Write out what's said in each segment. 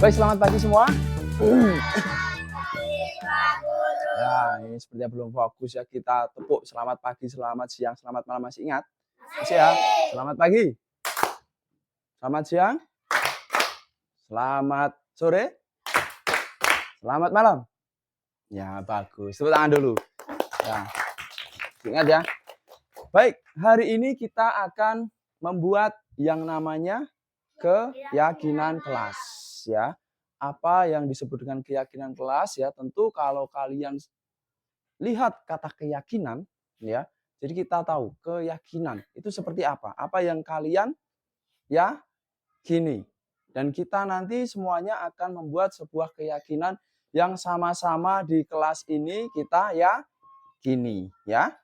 Baik, selamat pagi semua. Ya, ini sepertinya belum fokus ya. Kita tepuk selamat pagi, selamat siang, selamat malam. Masih ingat? Masih ya? Selamat pagi. Selamat siang. Selamat sore. Selamat malam. Ya, bagus. Tepuk tangan dulu. Ya. Ingat ya. Baik, hari ini kita akan membuat yang namanya keyakinan kelas ya. Apa yang disebut dengan keyakinan kelas ya? Tentu kalau kalian lihat kata keyakinan ya. Jadi kita tahu keyakinan itu seperti apa? Apa yang kalian yakini. Dan kita nanti semuanya akan membuat sebuah keyakinan yang sama-sama di kelas ini kita yakini ya.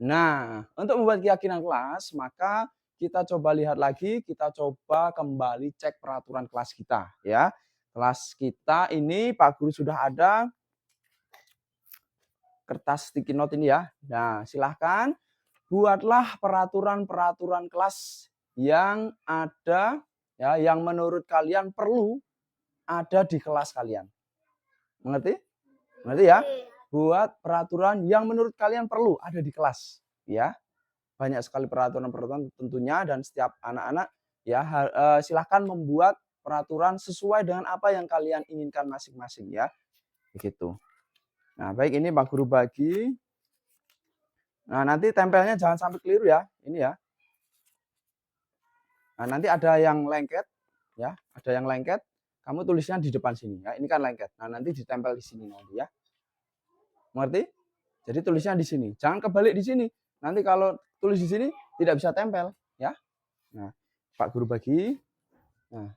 Nah, untuk membuat keyakinan kelas, maka kita coba lihat lagi, kita coba kembali cek peraturan kelas kita ya. Kelas kita ini Pak Guru sudah ada kertas sticky note ini ya. Nah, silahkan buatlah peraturan-peraturan kelas yang ada ya, yang menurut kalian perlu ada di kelas kalian. Mengerti? Mengerti ya? Buat peraturan yang menurut kalian perlu ada di kelas ya. Banyak sekali peraturan-peraturan tentunya, dan setiap anak-anak ya silahkan membuat peraturan sesuai dengan apa yang kalian inginkan masing-masing ya. Begitu. Nah, baik, ini Pak Guru bagi. Nah, nanti tempelnya jangan sampai keliru ya. Ini ya. Nah, nanti ada yang lengket ya, ada yang lengket. Kamu tulisnya di depan sini ya. Ini kan lengket. Nah, nanti ditempel di sini nanti ya. Mengerti? Jadi tulisnya di sini. Jangan kebalik di sini. Nanti kalau tulis di sini tidak bisa tempel ya. Nah, Pak Guru bagi. Nah.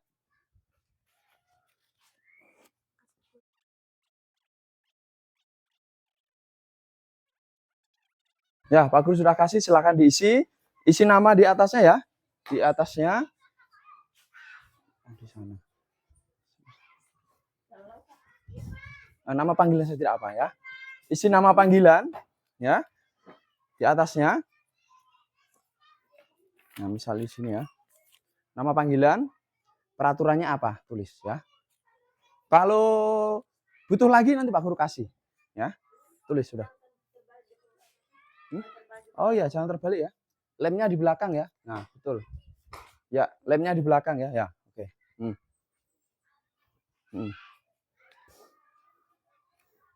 Ya, Pak Guru sudah kasih, silakan diisi. Isi nama di atasnya ya. Di atasnya. Di sana. Nama panggilan saya tidak apa ya. Isi nama panggilan ya. Di atasnya. Nah, misal di sini ya. Nama panggilan, peraturannya apa? Tulis ya. Kalau butuh lagi nanti Pak Guru kasih ya. Tulis sudah. Oh ya, jangan terbalik ya. Lemnya di belakang ya. Nah, betul. Ya, lemnya di belakang ya. Ya, oke.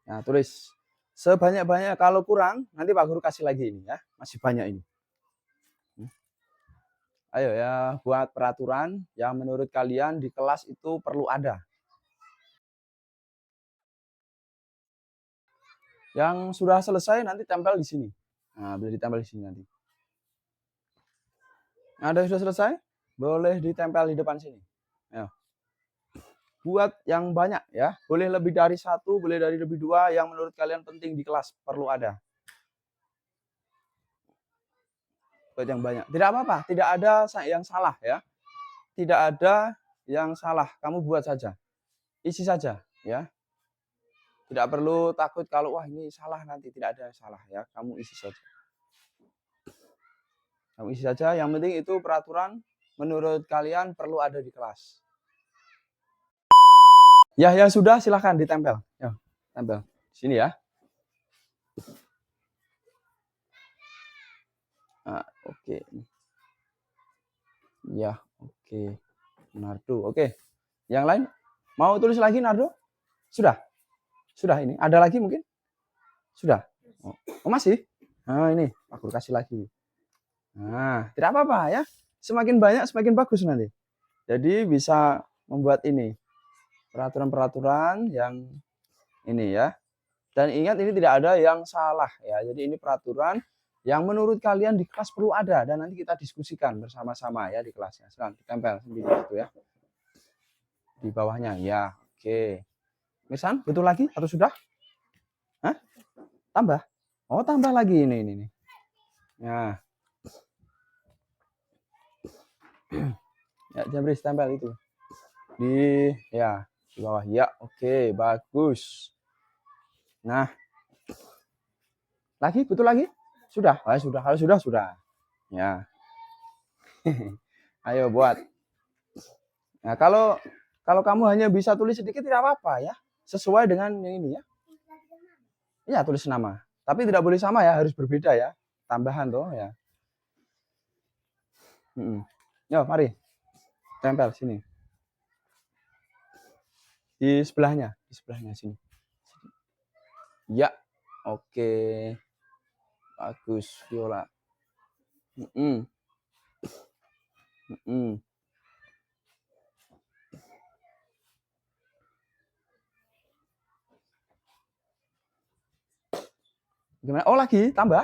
Nah, tulis sebanyak-banyak. Kalau kurang, nanti Pak Guru kasih lagi ini ya. Masih banyak ini. Ayo ya, buat peraturan yang menurut kalian di kelas itu perlu ada. Yang sudah selesai nanti tempel di sini. Nah, boleh ditempel di sini nanti. Ada yang sudah selesai? Boleh ditempel di depan sini. Ayo. Buat yang banyak ya. Boleh lebih dari satu, boleh dari lebih dua yang menurut kalian penting di kelas perlu ada. Buat yang banyak. Tidak apa-apa, tidak ada yang salah ya. Tidak ada yang salah. Kamu buat saja. Isi saja ya. Tidak perlu takut kalau wah ini salah, nanti tidak ada yang salah ya. Kamu isi saja. Kamu isi saja, yang penting itu peraturan menurut kalian perlu ada di kelas. Ya, yang sudah silahkan ditempel. Ya, tempel. Sini ya. Nah, oke. Ya, oke. Nardo, oke. Yang lain mau tulis lagi Nardo? Sudah? Sudah ini. Ada lagi mungkin? Sudah? Oh masih? Nah, ini aku kasih lagi. Nah, tidak apa-apa ya. Semakin banyak semakin bagus nanti. Jadi bisa membuat ini peraturan-peraturan yang ini ya. Dan ingat ini tidak ada yang salah ya. Jadi ini peraturan yang menurut kalian di kelas perlu ada, dan nanti kita diskusikan bersama-sama ya di kelasnya. Silahkan ditempel sendiri itu ya. Di bawahnya ya. Oke. Mirsan, betul lagi atau sudah? Hah? Tambah? Oh, tambah lagi ini. Ya. Ya, Jabri tempel itu. Di bawah ya. Oke, bagus. Nah. Lagi, betul lagi? Sudah. Sudah. Kalau sudah. Ya. Ayo buat. Nah, kalau Kalau kamu hanya bisa tulis sedikit tidak apa-apa ya. Sesuai dengan yang ini ya. Iya, tulis nama. Tapi tidak boleh sama ya, harus berbeda ya. Tambahan tuh ya. Yo, mari. Tempel sini. Di sebelahnya sini. Ya. Oke. Bagus, Viola. Gimana? Oh, lagi tambah?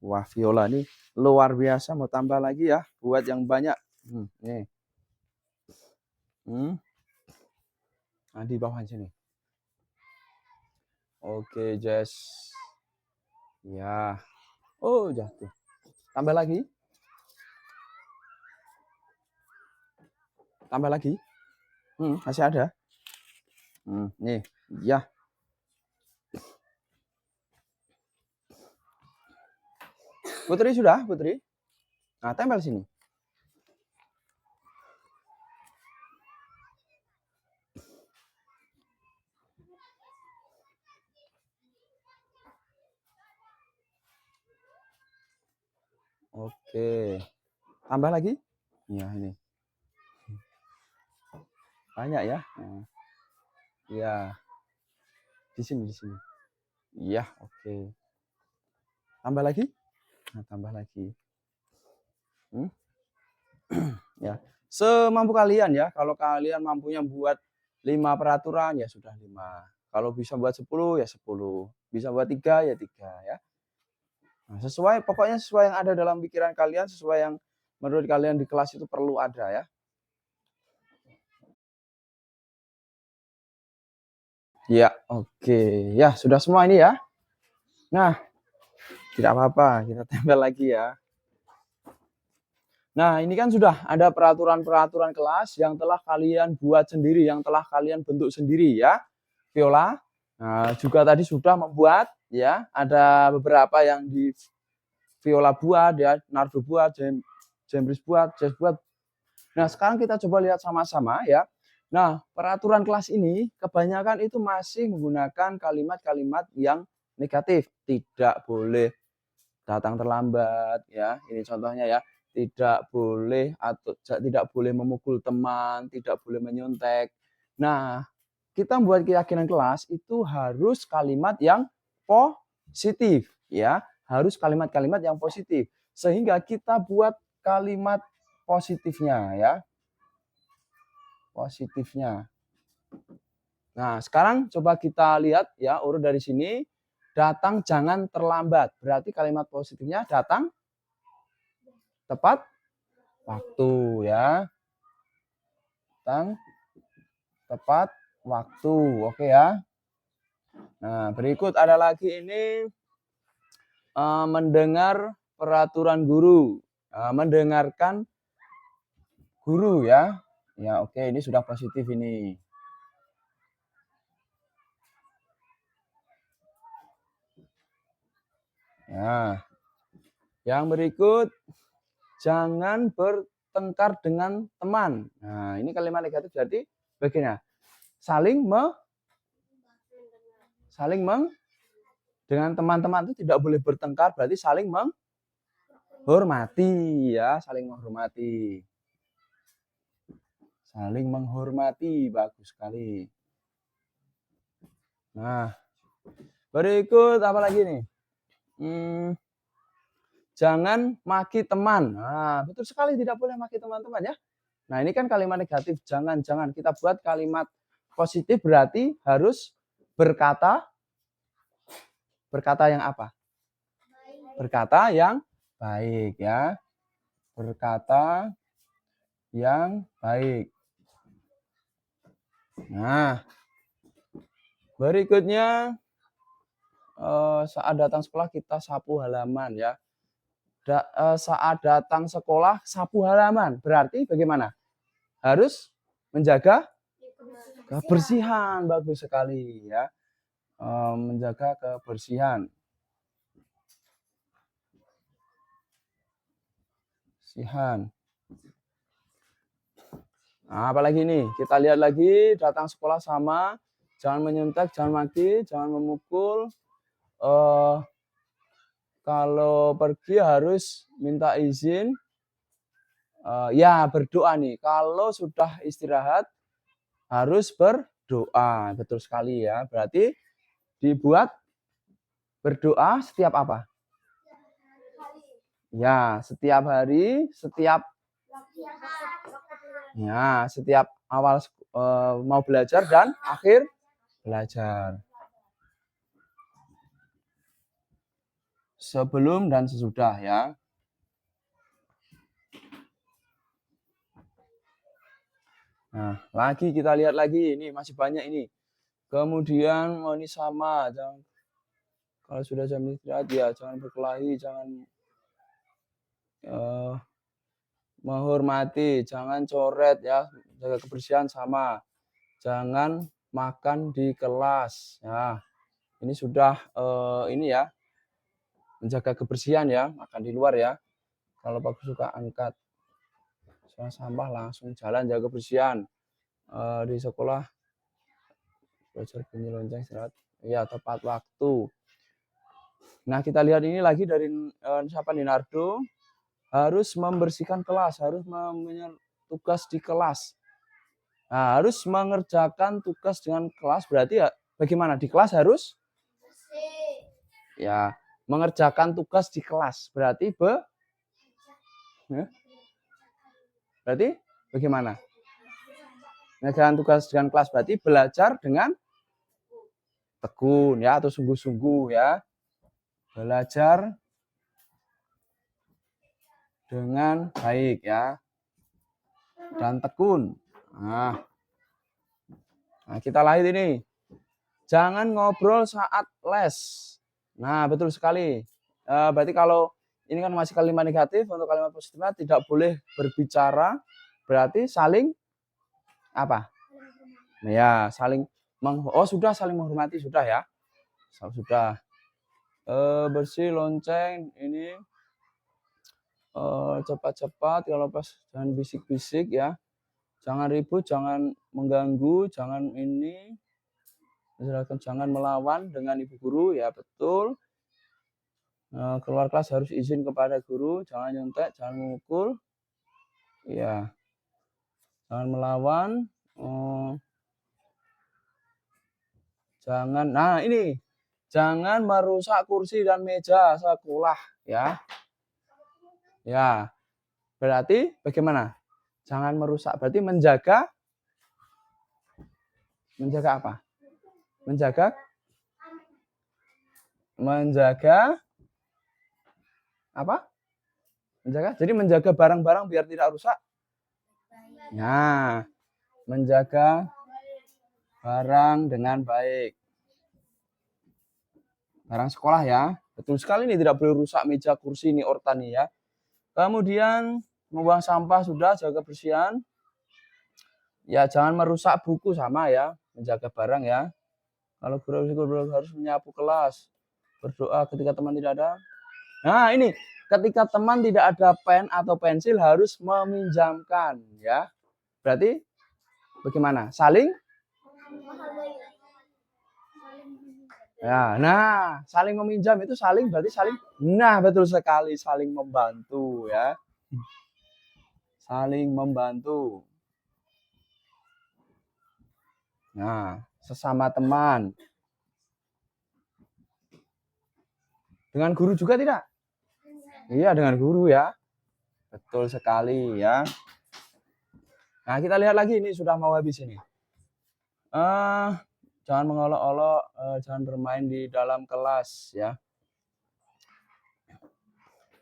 Wah, Viola ini luar biasa, mau tambah lagi ya, buat yang banyak. Nih. Nah, di bawah sini. Oke, Jess. Ya. Oh, jatuh. Tambah lagi. Tambah lagi. Masih ada. Nih. Ya. Putri sudah, Putri. Nah, tempel sini. Oke. Tambah lagi? Ya, ini. Banyak ya. Ya. Di sini. Ya, oke. Tambah lagi? Nah, tambah lagi. Ya. Semampu kalian ya. Kalau kalian mampunya buat 5 peraturan ya sudah 5. Kalau bisa buat 10 ya 10. Bisa buat 3 ya 3 ya. Nah, pokoknya sesuai yang ada dalam pikiran kalian, sesuai yang menurut kalian di kelas itu perlu ada ya. Ya, oke. Ya, sudah semua ini ya. Nah, tidak apa-apa, kita tempel lagi ya. Nah, ini kan sudah ada peraturan-peraturan kelas yang telah kalian buat sendiri, yang telah kalian bentuk sendiri ya, Viola. Nah, juga tadi sudah membuat ya, ada beberapa yang di Viola buat ya, Nardo buat, Jembris buat, Jess buat. Nah, sekarang kita coba lihat sama-sama ya. Nah, peraturan kelas ini kebanyakan itu masih menggunakan kalimat-kalimat yang negatif. Tidak boleh datang terlambat ya. Ini contohnya ya. Tidak boleh atau tidak boleh memukul teman, tidak boleh menyontek. Nah, kita membuat keyakinan kelas itu harus kalimat yang positif ya, harus kalimat-kalimat yang positif sehingga kita buat kalimat positifnya ya, positifnya. Nah, sekarang coba kita lihat ya, urut dari sini. Datang jangan terlambat, berarti kalimat positifnya datang tepat waktu ya, datang tepat waktu. Oke ya. Nah, berikut ada lagi ini mendengar peraturan guru, mendengarkan guru ya. Ya, oke, ini sudah positif ini. Ya. Yang berikut jangan bertengkar dengan teman. Nah, ini kalimat negatif jadi bagiannya saling dengan teman-teman itu tidak boleh bertengkar, berarti saling menghormati ya, saling menghormati. Saling menghormati, bagus sekali. Nah, berikut apa lagi nih? Jangan maki teman. Nah, betul sekali, tidak boleh maki teman-teman ya. Nah, ini kan kalimat negatif, jangan kita buat kalimat positif, berarti harus berkata yang apa? Berkata yang baik ya. Berkata yang baik. Nah, berikutnya saat datang sekolah kita sapu halaman ya. Saat datang sekolah sapu halaman, berarti bagaimana? Harus menjaga kebersihan, bagus sekali ya. Menjaga kebersihan. Nah, apalagi nih? Kita lihat lagi, datang sekolah sama, jangan menyontek, jangan maki, jangan memukul. Kalau pergi harus minta izin. Ya, berdoa nih. Kalau sudah istirahat harus berdoa. Betul sekali ya. Berarti dibuat berdoa setiap apa? Ya, setiap hari, setiap awal mau belajar dan akhir belajar. Sebelum dan sesudah ya. Nah, lagi kita lihat lagi, ini masih banyak ini. Kemudian ini sama, jangan kalau sudah jam istirahat ya jangan berkelahi, jangan menghormati, jangan coret ya, jaga kebersihan sama. Jangan makan di kelas. Ya, ini sudah ini ya, menjaga kebersihan ya, makan di luar ya. Kalau Pak suka angkat sampah langsung jalan jaga kebersihan. Di sekolah belajar bunyi lonceng istirahat ya tepat waktu. Nah, kita lihat ini lagi dari siapa nih, Nardo. Harus membersihkan kelas, harus tugas di kelas. Nah, harus mengerjakan tugas dengan kelas, berarti ya bagaimana? Di kelas harus ya mengerjakan tugas di kelas. Berarti berarti bagaimana? Mengerjakan tugas dengan kelas berarti belajar dengan tekun ya, atau sungguh-sungguh ya. Belajar dengan baik ya. Dan tekun. Nah, kita lihat ini. Jangan ngobrol saat les. Nah, betul sekali. Berarti kalau ini kan masih kalimat negatif, untuk kalimat positifnya tidak boleh berbicara. Berarti saling apa? Ya, saling sudah saling menghormati sudah ya. Sudah. Bersih lonceng ini cepat-cepat, kalau pas jangan bisik-bisik ya. Jangan ribut, jangan mengganggu, jangan ini. Jangan melawan dengan ibu guru ya, betul. Keluar kelas harus izin kepada guru, jangan nyontek, jangan memukul. Ya. Jangan melawan. Jangan. Nah, ini. Jangan merusak kursi dan meja sekolah ya. Ya. Berarti bagaimana? Jangan merusak. Berarti menjaga apa? Menjaga apa? Jadi menjaga barang-barang biar tidak rusak. Nah, menjaga barang dengan baik. Barang sekolah ya. Betul sekali nih, tidak boleh rusak meja, kursi ini, ortan nih ya. Kemudian membuang sampah sudah, jaga kebersihan. Ya, jangan merusak buku sama ya, menjaga barang ya. Kalau guru harus menyapu kelas, berdoa ketika teman tidak ada. Nah, ini ketika teman tidak ada pen atau pensil harus meminjamkan ya. Berarti bagaimana? Saling? Ya, nah, saling meminjam itu saling berarti saling. Nah, betul sekali, saling membantu ya. Saling membantu. Nah, sesama teman. Dengan guru juga tidak? Iya, dengan guru ya. Betul sekali ya. Nah, kita lihat lagi, ini sudah mau habis ini. Jangan mengolok-olok, jangan bermain di dalam kelas ya.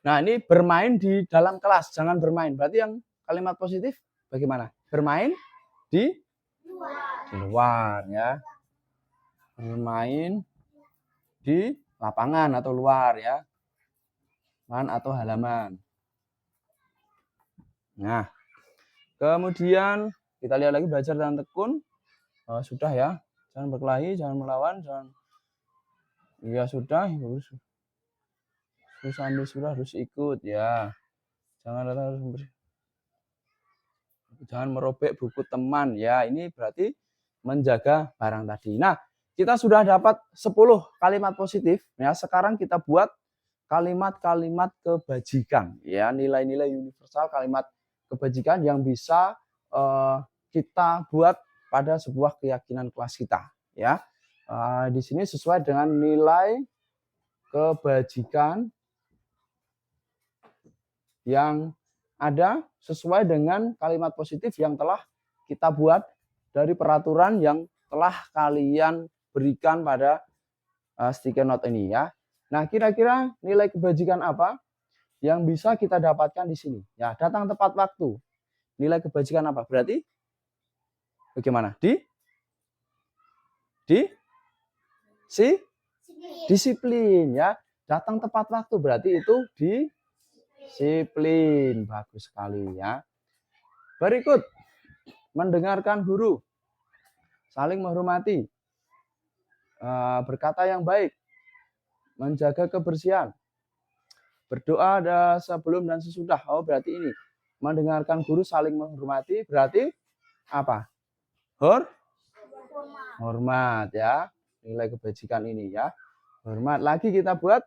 Nah, ini bermain di dalam kelas, jangan bermain. Berarti yang kalimat positif bagaimana? Bermain di luar ya. Bermain di lapangan atau luar ya. Atau halaman. Nah, kemudian kita lihat lagi belajar dengan tekun. Sudah ya. Jangan berkelahi, jangan melawan, jangan. Ya sudah, sudah harus ikut ya. Jangan harus Jangan merobek buku teman ya. Ini berarti menjaga barang tadi. Nah, kita sudah dapat 10 kalimat positif ya. Sekarang kita buat kalimat-kalimat kebajikan ya, nilai-nilai universal kalimat kebajikan yang bisa kita buat pada sebuah keyakinan kelas kita ya. Di sini sesuai dengan nilai kebajikan yang ada sesuai dengan kalimat positif yang telah kita buat dari peraturan yang telah kalian berikan pada sticky note ini ya. Nah, kira-kira nilai kebajikan apa yang bisa kita dapatkan di sini? Ya, datang tepat waktu. Nilai kebajikan apa? Berarti bagaimana? Disiplin ya. Datang tepat waktu berarti itu disiplin. Bagus sekali ya. Berikut, mendengarkan guru, saling menghormati, berkata yang baik, menjaga kebersihan, berdoa ada sebelum dan sesudah. Oh, berarti ini mendengarkan guru, saling menghormati, berarti apa? Hormat ya. Nilai kebajikan ini ya. Hormat. Lagi kita buat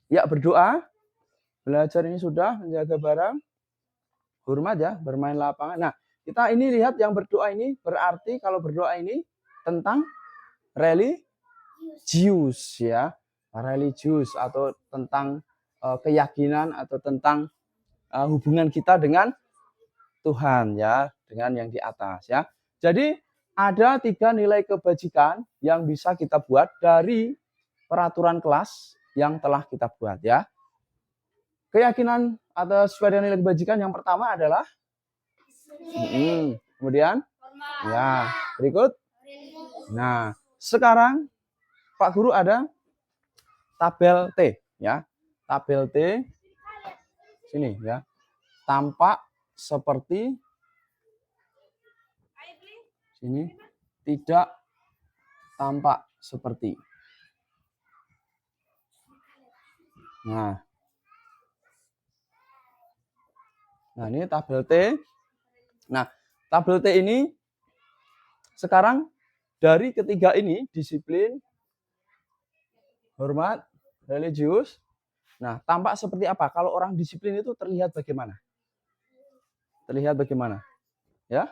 ya, berdoa, belajar ini sudah, menjaga barang, hormat ya, bermain lapangan. Nah, kita ini lihat yang berdoa ini berarti kalau berdoa ini tentang religius ya. Religius atau tentang keyakinan atau tentang hubungan kita dengan Tuhan ya, dengan yang di atas ya. Jadi ada 3 nilai kebajikan yang bisa kita buat dari peraturan kelas yang telah kita buat ya. Keyakinan atau sesuai dengan nilai kebajikan yang pertama adalah kemudian ya, berikut. Nah, sekarang Pak Guru ada tabel T ya. Tabel T sini ya. Tampak seperti sini, tidak tampak seperti. Nah, ini tabel T. Nah, tabel T ini sekarang dari ketiga ini, disiplin, hormat, religius. Nah, tampak seperti apa? Kalau orang disiplin itu terlihat bagaimana? Terlihat bagaimana? Ya?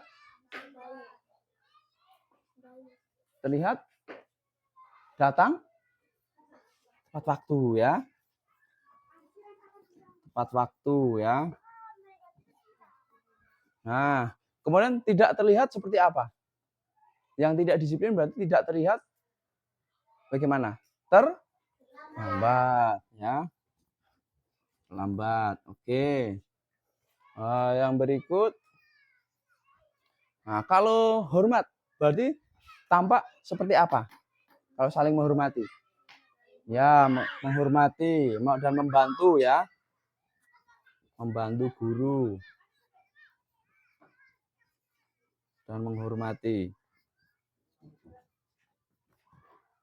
Terlihat datang tepat waktu ya. Tepat waktu ya. Nah, kemudian tidak terlihat seperti apa? Yang tidak disiplin berarti tidak terlihat bagaimana? Terlambat ya. Lambat. Oke. Yang berikut. Nah, kalau hormat berarti tampak seperti apa? Kalau saling menghormati. Ya, menghormati dan membantu ya. Membantu guru. Dan menghormati.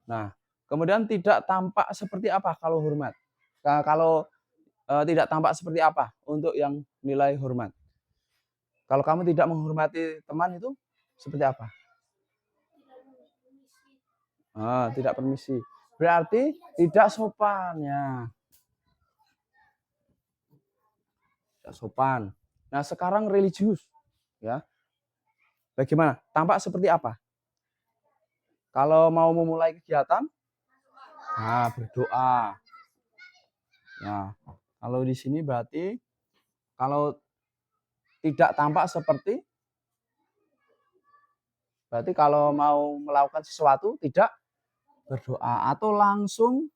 Nah, kemudian tidak tampak seperti apa kalau hormat? Kalau tidak tampak seperti apa untuk yang nilai hormat? Kalau kamu tidak menghormati teman itu seperti apa? Tidak permisi. Berarti tidak sopan ya. Tidak sopan. Nah, sekarang religius ya. Bagaimana? Tampak seperti apa? Kalau mau memulai kegiatan, berdoa. Nah, kalau di sini berarti kalau tidak tampak seperti, berarti kalau mau melakukan sesuatu tidak berdoa atau langsung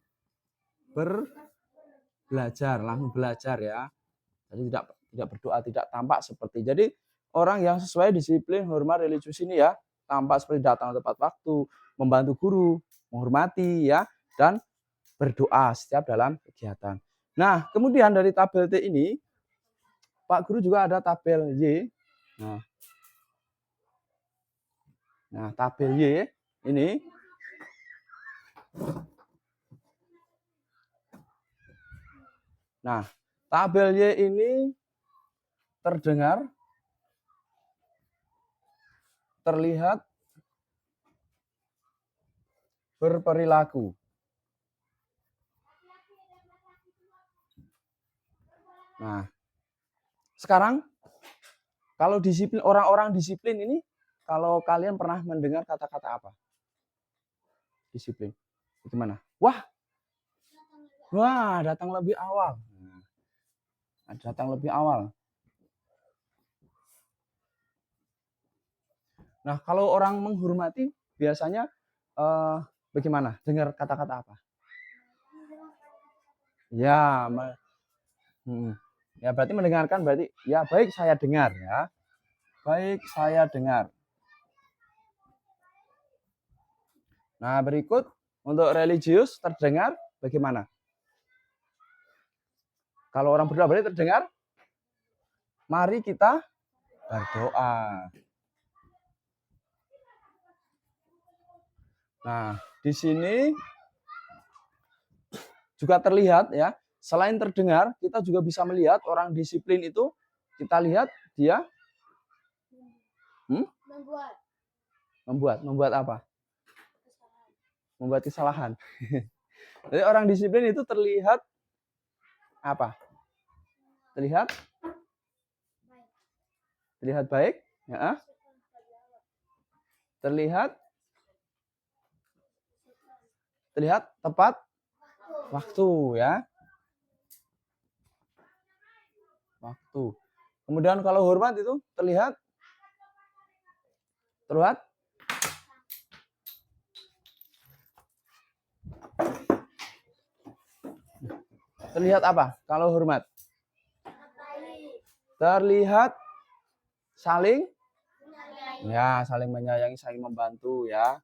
langsung belajar ya. Jadi tidak berdoa, tidak tampak seperti. Jadi orang yang sesuai disiplin, hormat, religius ini ya, tampak seperti datang tepat waktu, membantu guru, menghormati ya, dan berdoa setiap dalam kegiatan. Nah, kemudian dari tabel T ini, Pak Guru juga ada tabel Y. Nah, tabel Y ini tabel Y ini terdengar terlihat berperilaku. Nah, sekarang kalau disiplin, orang-orang disiplin ini, kalau kalian pernah mendengar kata-kata apa? Disiplin. Gimana? Wah, datang lebih awal. Datang lebih awal. Nah, kalau orang menghormati biasanya bagaimana? Dengar kata-kata apa? Ya, ya berarti mendengarkan berarti ya baik saya dengar ya. Baik saya dengar. Nah, berikut untuk religius terdengar bagaimana? Kalau orang berdoa berarti terdengar. Mari kita berdoa. Nah, di sini juga terlihat ya, selain terdengar, kita juga bisa melihat orang disiplin itu, kita lihat dia membuat apa? Membuat kesalahan. Jadi orang disiplin itu terlihat apa? Terlihat baik, ya. Terlihat tepat waktu ya. Waktu. Kemudian kalau hormat itu terlihat apa? Kalau hormat terlihat saling menyayangi, saling membantu ya.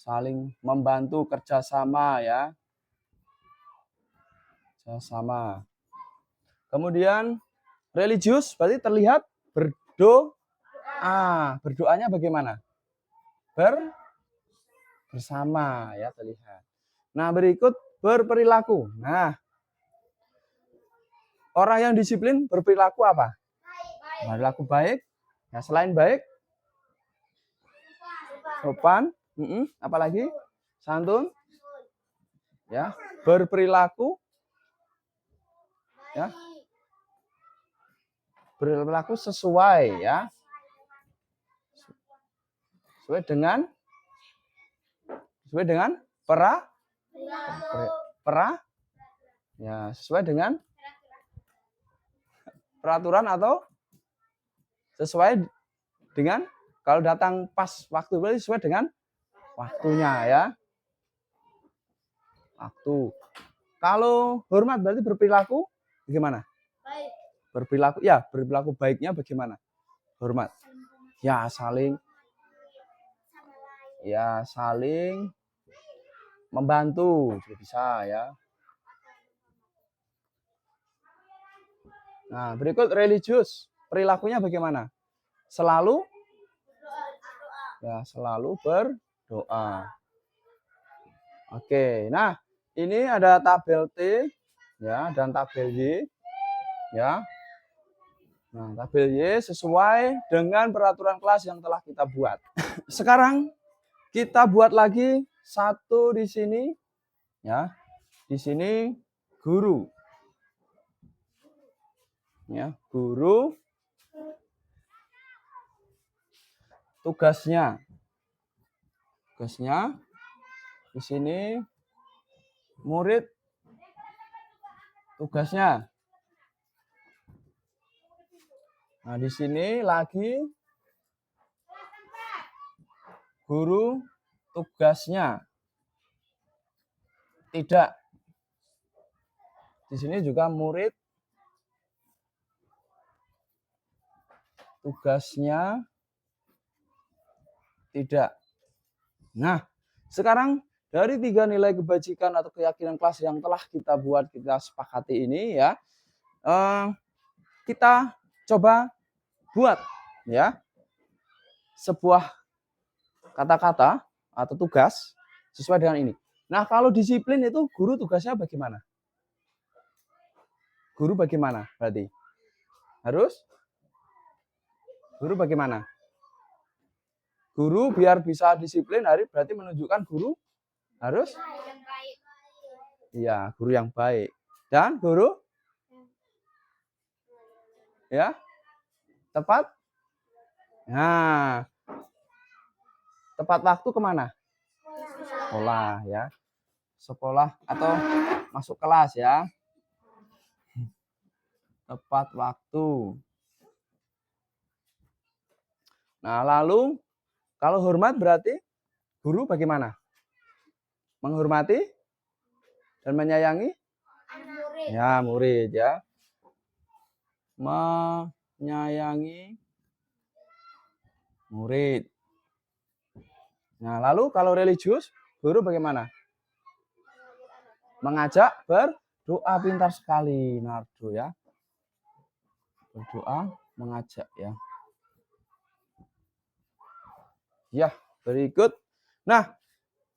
Saling membantu, kerjasama ya. Kerjasama. Kemudian religius berarti terlihat berdoa. Berdoanya bagaimana? Bersama ya terlihat. Nah, berikut berperilaku. Nah, orang yang disiplin berperilaku apa? Berperilaku baik. Nah, selain baik, sopan, apalagi santun, ya, berperilaku, ya, berperilaku sesuai, ya, sesuai dengan ya, sesuai dengan peraturan atau sesuai dengan kalau datang pas waktu berarti sesuai dengan waktunya ya. Waktu. Kalau hormat berarti berperilaku bagaimana? Baik. Berperilaku baiknya bagaimana? Hormat. Ya, saling membantu juga bisa ya. Nah, berikut religius. Perilakunya bagaimana? Selalu berdoa. Oke, nah ini ada tabel T ya dan tabel Y ya. Nah, tabel Y sesuai dengan peraturan kelas yang telah kita buat. Sekarang kita buat lagi satu di sini ya. Di sini guru. Ya, guru tugasnya di sini murid tugasnya. Nah, di sini lagi guru tugasnya. Tidak. Di sini juga murid tugasnya tidak. Nah, sekarang dari 3 nilai kebajikan atau keyakinan kelas yang telah kita buat, kita sepakati ini ya, kita coba buat ya sebuah kata-kata atau tugas sesuai dengan ini. Nah, kalau disiplin itu guru tugasnya bagaimana? Guru bagaimana berarti? Guru bagaimana? Guru biar bisa disiplin berarti menunjukkan guru harus iya, guru yang baik. Dan guru ya, tepat. Nah, tepat waktu kemana? Sekolah ya. Sekolah atau masuk kelas ya. Tepat waktu. Nah, lalu kalau hormat berarti guru bagaimana? Menghormati dan menyayangi? Ya, murid ya. Menyayangi murid. Nah, lalu kalau religius, guru bagaimana? Mengajak berdoa. Pintar sekali, Nardo ya. Berdoa, mengajak ya. Ya, berikut. Nah,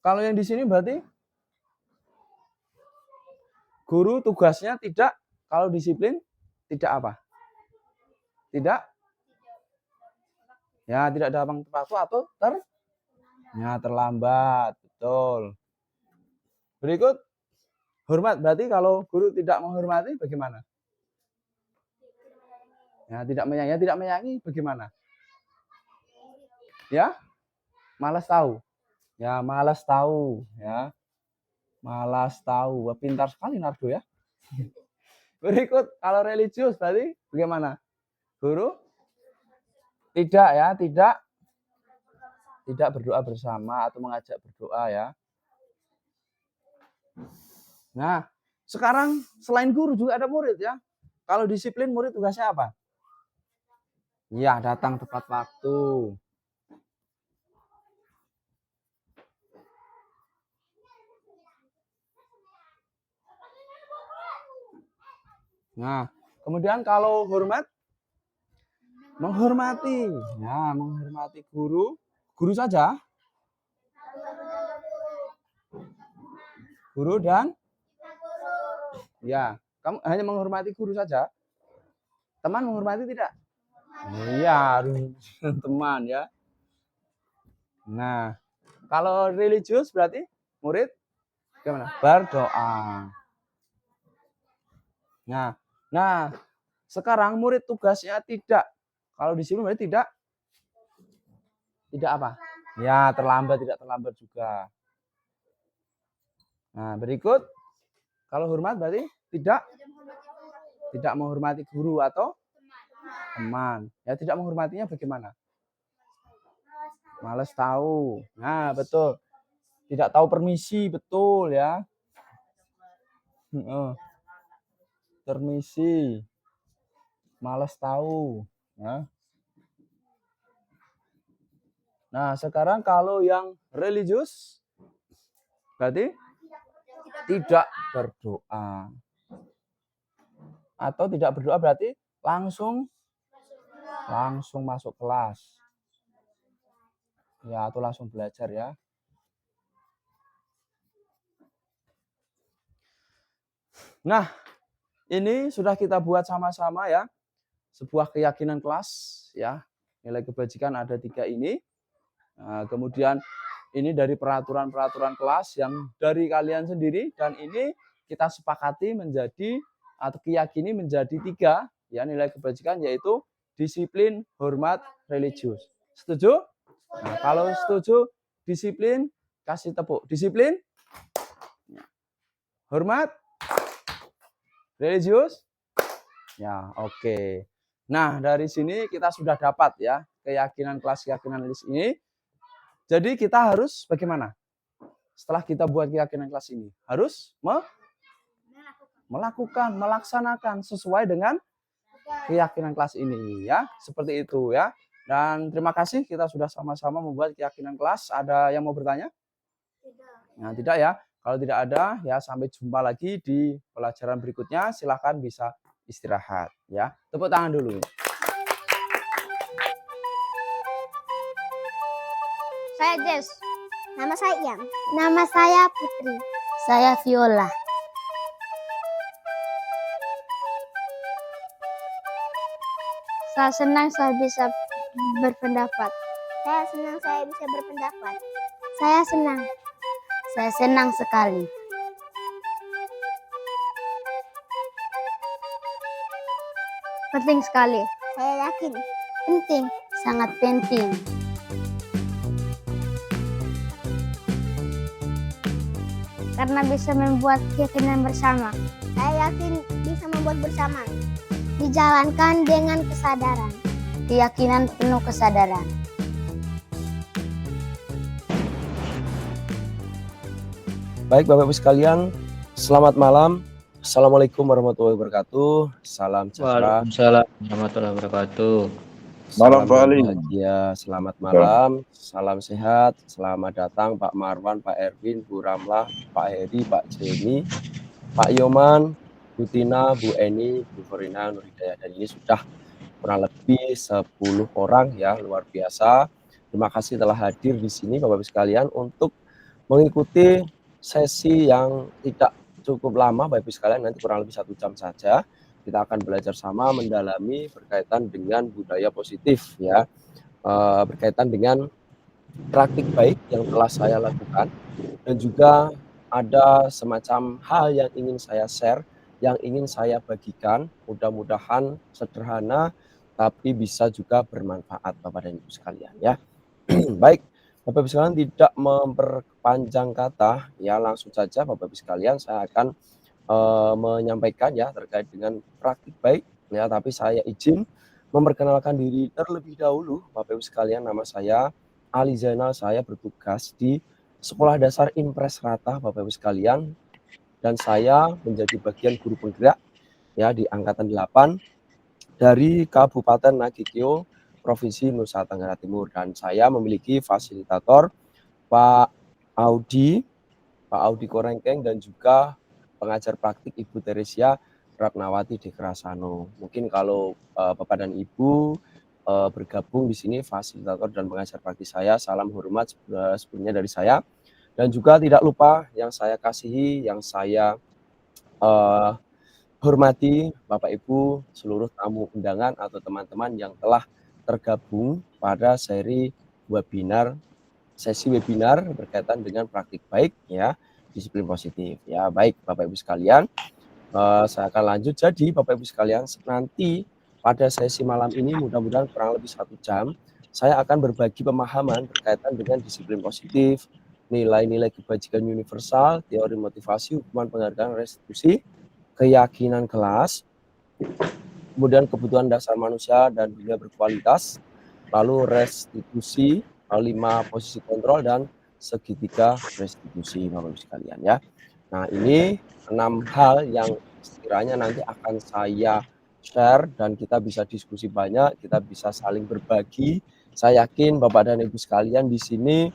kalau yang di sini berarti guru tugasnya tidak, kalau disiplin tidak apa? Tidak? Ya, tidak datang tepat waktu atau terlambat. Betul. Berikut, hormat. Berarti kalau guru tidak menghormati bagaimana? Ya, tidak menyayangi bagaimana? Ya, malas tahu. Ya, malas tahu ya. Malas tahu. Wah, pintar sekali Nardo ya. Berikut, kalau religius berarti bagaimana? Guru tidak ya, tidak berdoa bersama atau mengajak berdoa ya. Nah, sekarang selain guru juga ada murid ya. Kalau disiplin murid tugasnya apa? Ya, datang tepat waktu. Nah, kemudian kalau hormat, menghormati. Ya, menghormati guru. Guru saja. Guru dan ya, kamu hanya menghormati guru saja. Teman menghormati tidak? Iya, harus teman ya. Nah, kalau religius berarti murid gimana? Berdoa. Nah, sekarang murid tugasnya tidak. Kalau di sini berarti tidak apa? Ya, tidak terlambat juga. Nah, berikut kalau hormat berarti tidak menghormati guru atau teman. Ya, tidak menghormatinya bagaimana? Males tahu. Nah, betul. Tidak tahu permisi, betul ya. Permisi. Males tahu. Ya. Nah, sekarang kalau yang religius berarti tidak berdoa. Atau tidak berdoa berarti langsung masuk kelas. Ya, atau langsung belajar ya. Nah, ini sudah kita buat sama-sama ya. Sebuah keyakinan kelas ya. Nilai kebajikan ada 3 ini. Nah, kemudian ini dari peraturan-peraturan kelas yang dari kalian sendiri, dan ini kita sepakati menjadi atau keyakini menjadi 3 ya nilai kebajikan, yaitu disiplin, hormat, religius. Setuju? Nah, kalau setuju disiplin kasih tepuk. Disiplin, hormat, religius. Ya, oke. Nah, dari sini kita sudah dapat ya keyakinan list ini. Jadi kita harus bagaimana? Setelah kita buat keyakinan kelas ini, harus melaksanakan sesuai dengan keyakinan kelas ini ya. Seperti itu ya. Dan terima kasih kita sudah sama-sama membuat keyakinan kelas. Ada yang mau bertanya? Tidak. Nah, tidak ya. Kalau tidak ada ya, sampai jumpa lagi di pelajaran berikutnya. Silahkan bisa istirahat ya. Tepuk tangan dulu. Saya Jess. Nama saya Ian. Nama saya Putri. Saya Viola. Saya senang saya bisa berpendapat. Saya senang saya bisa berpendapat. Saya senang. Saya senang sekali. Penting sekali. Saya yakin. Penting. Sangat penting. Karena bisa membuat keyakinan bersama. Saya yakin bisa membuat bersama. Dijalankan dengan kesadaran. Keyakinan penuh kesadaran. Baik Bapak Ibu sekalian, selamat malam. Assalamualaikum warahmatullahi wabarakatuh. Salam sejahtera. Waalaikumsalam warahmatullahi wabarakatuh. Salam Malam, Pak Ali. bahagia, selamat malam, salam sehat, selamat datang Pak Marwan, Pak Erwin, Bu Ramlah, Pak Heri, Pak Jeni, Pak Yoman, Bu Tina, Bu Eni, Bu Forina, Nur Hidayah. Dan ini sudah kurang lebih 10 orang ya, luar biasa. Terima kasih telah hadir di sini Bapak Ibu sekalian untuk mengikuti sesi yang tidak cukup lama Bapak Ibu sekalian, nanti kurang lebih 1 jam saja. Kita akan belajar sama mendalami berkaitan dengan budaya positif ya, berkaitan dengan praktik baik yang telah saya lakukan, dan juga ada semacam hal yang ingin saya share, yang ingin saya bagikan, mudah-mudahan sederhana tapi bisa juga bermanfaat Bapak dan Ibu sekalian ya. Baik, Bapak Ibu sekalian, tidak memperpanjang kata ya, langsung saja Bapak Ibu sekalian saya akan menyampaikan ya terkait dengan praktik baik ya, tapi saya izin memperkenalkan diri terlebih dahulu Bapak Ibu sekalian. Nama saya Ali Zainal, saya bertugas di Sekolah Dasar Impres Rata Bapak Ibu sekalian, dan saya menjadi bagian guru penggerak ya di angkatan 8 dari Kabupaten Nagityo, Provinsi Nusa Tenggara Timur, dan saya memiliki fasilitator Pak Audi Korengkeng, dan juga pengajar praktik Ibu Teresia Ratnawati Dekrasano. Mungkin kalau Bapak dan Ibu bergabung di sini, fasilitator dan pengajar praktik saya, salam hormat sebelumnya dari saya. Dan juga tidak lupa yang saya kasihi, yang saya hormati Bapak Ibu, seluruh tamu undangan atau teman-teman yang telah tergabung pada sesi webinar berkaitan dengan praktik baik ya, disiplin positif ya. Baik Bapak Ibu sekalian, saya akan lanjut. Jadi Bapak Ibu sekalian, nanti pada sesi malam ini mudah-mudahan kurang lebih 1 jam saya akan berbagi pemahaman berkaitan dengan disiplin positif, nilai-nilai kebajikan universal, teori motivasi, hukuman penghargaan, restitusi, keyakinan kelas, kemudian kebutuhan dasar manusia dan dunia berkualitas, lalu restitusi, 5 posisi kontrol, dan segitiga restitusi Bapak Ibu sekalian ya. Nah, ini 6 hal yang sekiranya nanti akan saya share dan kita bisa diskusi banyak, kita bisa saling berbagi. Saya yakin Bapak dan Ibu sekalian di sini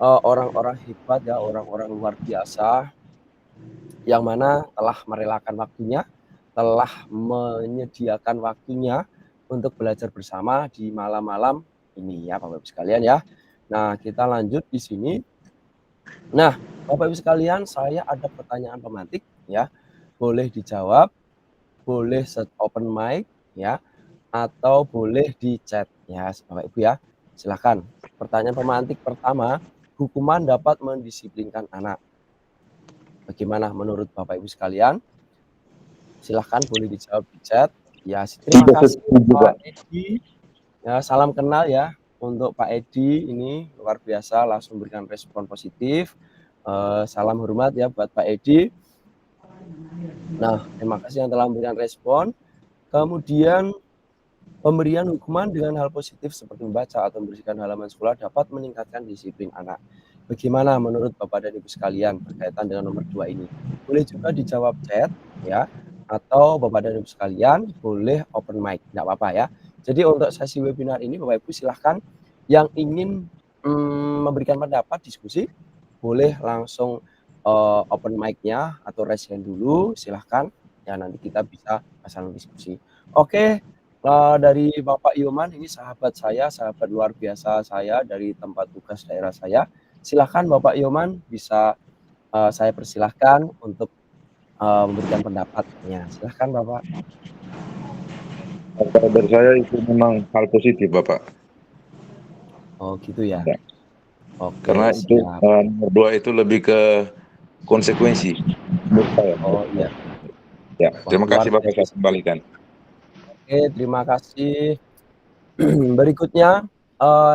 orang-orang hebat ya, orang-orang luar biasa yang mana telah merelakan waktunya, telah menyediakan waktunya untuk belajar bersama di malam-malam ini ya Bapak Ibu sekalian ya. Nah, kita lanjut di sini. Nah, Bapak Ibu sekalian, saya ada pertanyaan pemantik ya. Boleh dijawab, boleh set open mic ya, atau boleh di chat ya Bapak Ibu ya. Silakan. Pertanyaan pemantik pertama, hukuman dapat mendisiplinkan anak. Bagaimana menurut Bapak Ibu sekalian? Silahkan boleh dijawab di chat. Ya, terima kasih Pak Edi. Ya, salam kenal ya untuk Pak Edi, ini luar biasa langsung berikan respon positif. Salam hormat ya buat Pak Edi. Nah, terima kasih yang telah memberikan respon. Kemudian pemberian hukuman dengan hal positif seperti membaca atau membersihkan halaman sekolah dapat meningkatkan disiplin anak. Bagaimana menurut Bapak dan Ibu sekalian berkaitan dengan nomor 2 ini? Boleh juga dijawab chat ya, atau Bapak dan Ibu sekalian boleh open mic, tidak apa-apa ya. Jadi untuk sesi webinar ini Bapak Ibu silahkan yang ingin memberikan pendapat, diskusi, boleh langsung open mic-nya atau raise hand dulu, silahkan ya, nanti kita bisa saling diskusi. Oke, dari Bapak Yoman, ini sahabat saya, sahabat luar biasa saya dari tempat tugas daerah saya. Silahkan Bapak Yoman, bisa saya persilahkan untuk memberikan pendapatnya. Silahkan Bapak. Dari saya itu memang hal positif Bapak. Oh gitu ya. Ya. Oke, Karena itu siap. nomor 2 itu lebih ke konsekuensi menurut saya. Oh iya. Ya, Wah, terima luar kasih Bapak, biasa. saya kembalikan. Oke, terima kasih. Berikutnya,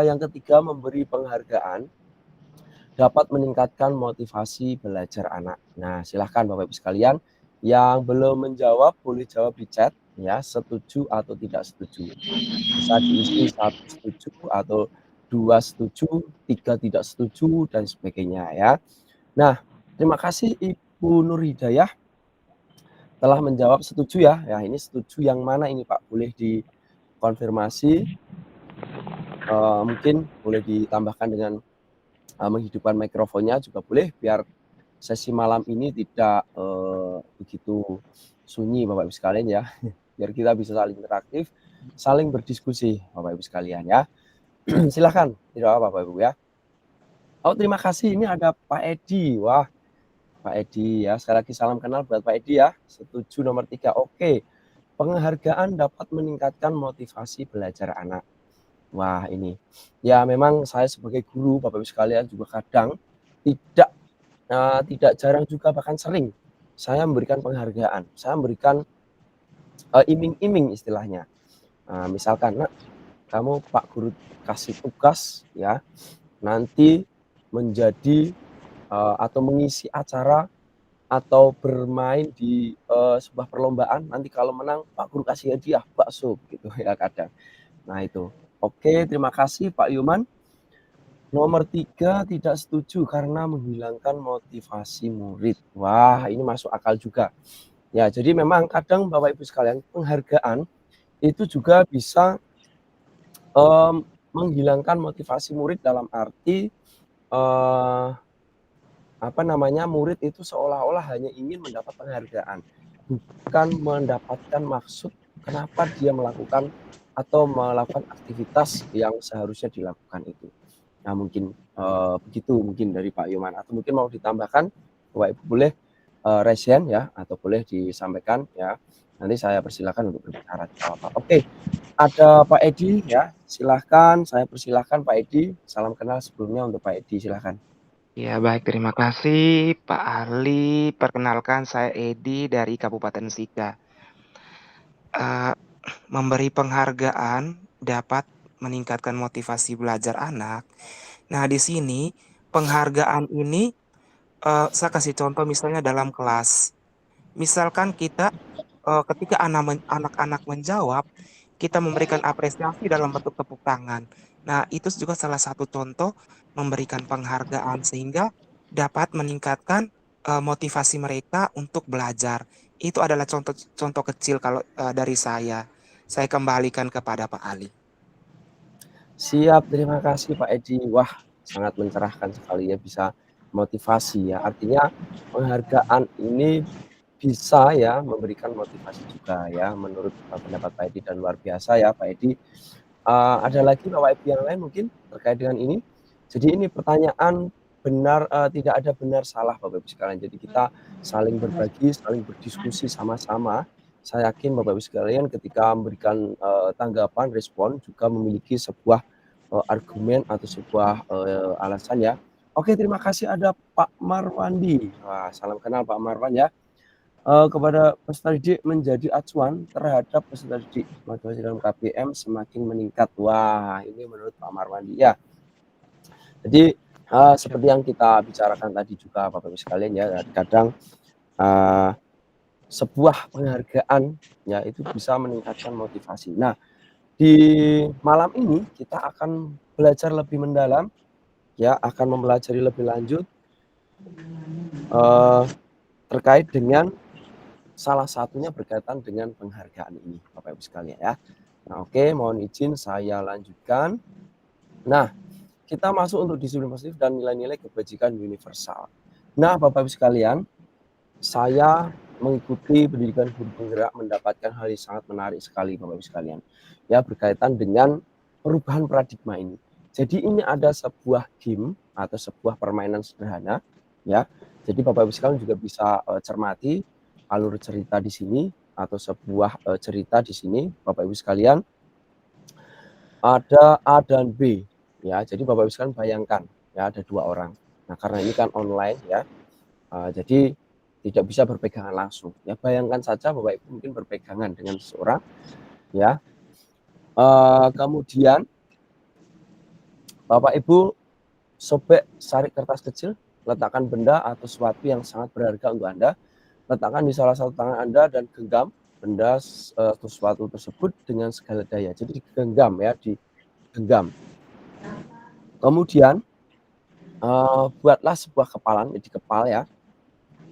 yang ketiga, memberi penghargaan dapat meningkatkan motivasi belajar anak. Nah, silahkan Bapak Ibu sekalian, yang belum menjawab boleh jawab di chat ya, setuju atau tidak setuju. Bisa diisi 1 setuju atau 2 setuju, 3 tidak setuju dan sebagainya ya. Nah, terima kasih Ibu Nur Hidayah telah menjawab setuju ya. Ya, ini setuju yang mana ini Pak? Boleh dikonfirmasi. Mungkin boleh ditambahkan dengan menghidupkan mikrofonnya juga boleh biar sesi malam ini tidak begitu sunyi Bapak Ibu sekalian ya. Biar kita bisa saling interaktif, saling berdiskusi Bapak Ibu sekalian ya. Silahkan, tidak apa Bapak Ibu ya. Oh terima kasih, ini ada Pak Edi. Wah Pak Edi ya, sekali lagi salam kenal buat Pak Edi ya. Setuju nomor 3, oke. Penghargaan dapat meningkatkan motivasi belajar anak. Wah ini, ya memang saya sebagai guru Bapak Ibu sekalian juga kadang tidak jarang juga bahkan sering saya memberikan penghargaan, saya memberikan iming-iming istilahnya. Misalkan, nak, kamu Pak Guru kasih tugas ya, nanti menjadi atau mengisi acara atau bermain di sebuah perlombaan, nanti kalau menang Pak Guru kasih hadiah bakso gitu ya kadang. Nah itu. Oke, terima kasih Pak Yuman. Nomor 3 tidak setuju karena menghilangkan motivasi murid. Wah, ini masuk akal juga. Ya, jadi memang kadang Bapak Ibu sekalian, penghargaan itu juga bisa menghilangkan motivasi murid dalam arti murid itu seolah-olah hanya ingin mendapat penghargaan, bukan mendapatkan maksud kenapa dia melakukan atau melakukan aktivitas yang seharusnya dilakukan itu. Nah mungkin begitu mungkin dari Pak Yoman, atau mungkin mau ditambahkan Bapak Ibu boleh resen ya, atau boleh disampaikan ya. Nanti saya persilakan untuk berbicara tidak apa-apa. Oke, ada Pak Edi ya, silahkan, saya persilahkan Pak Edi. Salam kenal sebelumnya untuk Pak Edi, silahkan. Ya, baik. Terima kasih, Pak Ali. Perkenalkan, saya Edi dari Kabupaten Sika. Memberi penghargaan dapat meningkatkan motivasi belajar anak. Nah, di sini penghargaan ini saya kasih contoh misalnya dalam kelas. Misalkan kita ketika anak-anak menjawab, kita memberikan apresiasi dalam bentuk tepuk tangan. Nah, itu juga salah satu contoh memberikan penghargaan sehingga dapat meningkatkan motivasi mereka untuk belajar. Itu adalah contoh kecil kalau dari saya. Saya kembalikan kepada Pak Ali. Siap, terima kasih Pak Edi. Wah, sangat mencerahkan sekali ya, bisa motivasi ya. Artinya penghargaan ini bisa ya memberikan motivasi juga ya, menurut pendapat Pak Edi, dan luar biasa ya Pak Edi. Ada lagi Bapak Ibu yang lain mungkin terkait dengan ini? Jadi ini pertanyaan benar, tidak ada benar salah Bapak Ibu sekalian. Jadi kita saling berbagi, saling berdiskusi sama-sama. Saya yakin Bapak Ibu sekalian ketika memberikan tanggapan, respon juga memiliki sebuah argumen atau sebuah alasan ya. Oke, terima kasih ada Pak Marwandi. Wah, salam kenal Pak Marwan ya. Kepada peserta didik menjadi acuan terhadap peserta didik motivasi dalam KBM semakin meningkat. Wah, ini menurut Pak Marwandi ya. Jadi seperti yang kita bicarakan tadi juga Bapak Ibu sekalian ya, kadang sebuah penghargaan ya itu bisa meningkatkan motivasi. Nah, di malam ini kita akan belajar lebih mendalam ya, akan mempelajari lebih lanjut terkait dengan salah satunya berkaitan dengan penghargaan ini Bapak Ibu sekalian ya. Nah, oke, mohon izin saya lanjutkan. Nah, kita masuk untuk disiplin positif dan nilai-nilai kebajikan universal. Nah, Bapak Ibu sekalian, saya mengikuti pendidikan guru penggerak mendapatkan hal yang sangat menarik sekali Bapak Ibu sekalian. Ya, berkaitan dengan perubahan paradigma ini. Jadi ini ada sebuah game atau sebuah permainan sederhana ya. Jadi Bapak Ibu sekalian juga bisa cermati alur cerita di sini atau sebuah cerita di sini Bapak Ibu sekalian. Ada A dan B. ya. Jadi Bapak Ibu sekalian bayangkan ya ada 2 orang. Nah, karena ini kan online ya, jadi tidak bisa berpegangan langsung. Ya bayangkan saja Bapak Ibu mungkin berpegangan dengan seseorang ya. Kemudian Bapak Ibu sobek sari kertas kecil, letakkan benda atau sesuatu yang sangat berharga untuk Anda, letakkan di salah satu tangan Anda dan genggam benda atau sesuatu tersebut dengan segala daya. Jadi digenggam ya, digenggam. Kemudian buatlah sebuah kepalan, jadi kepal ya.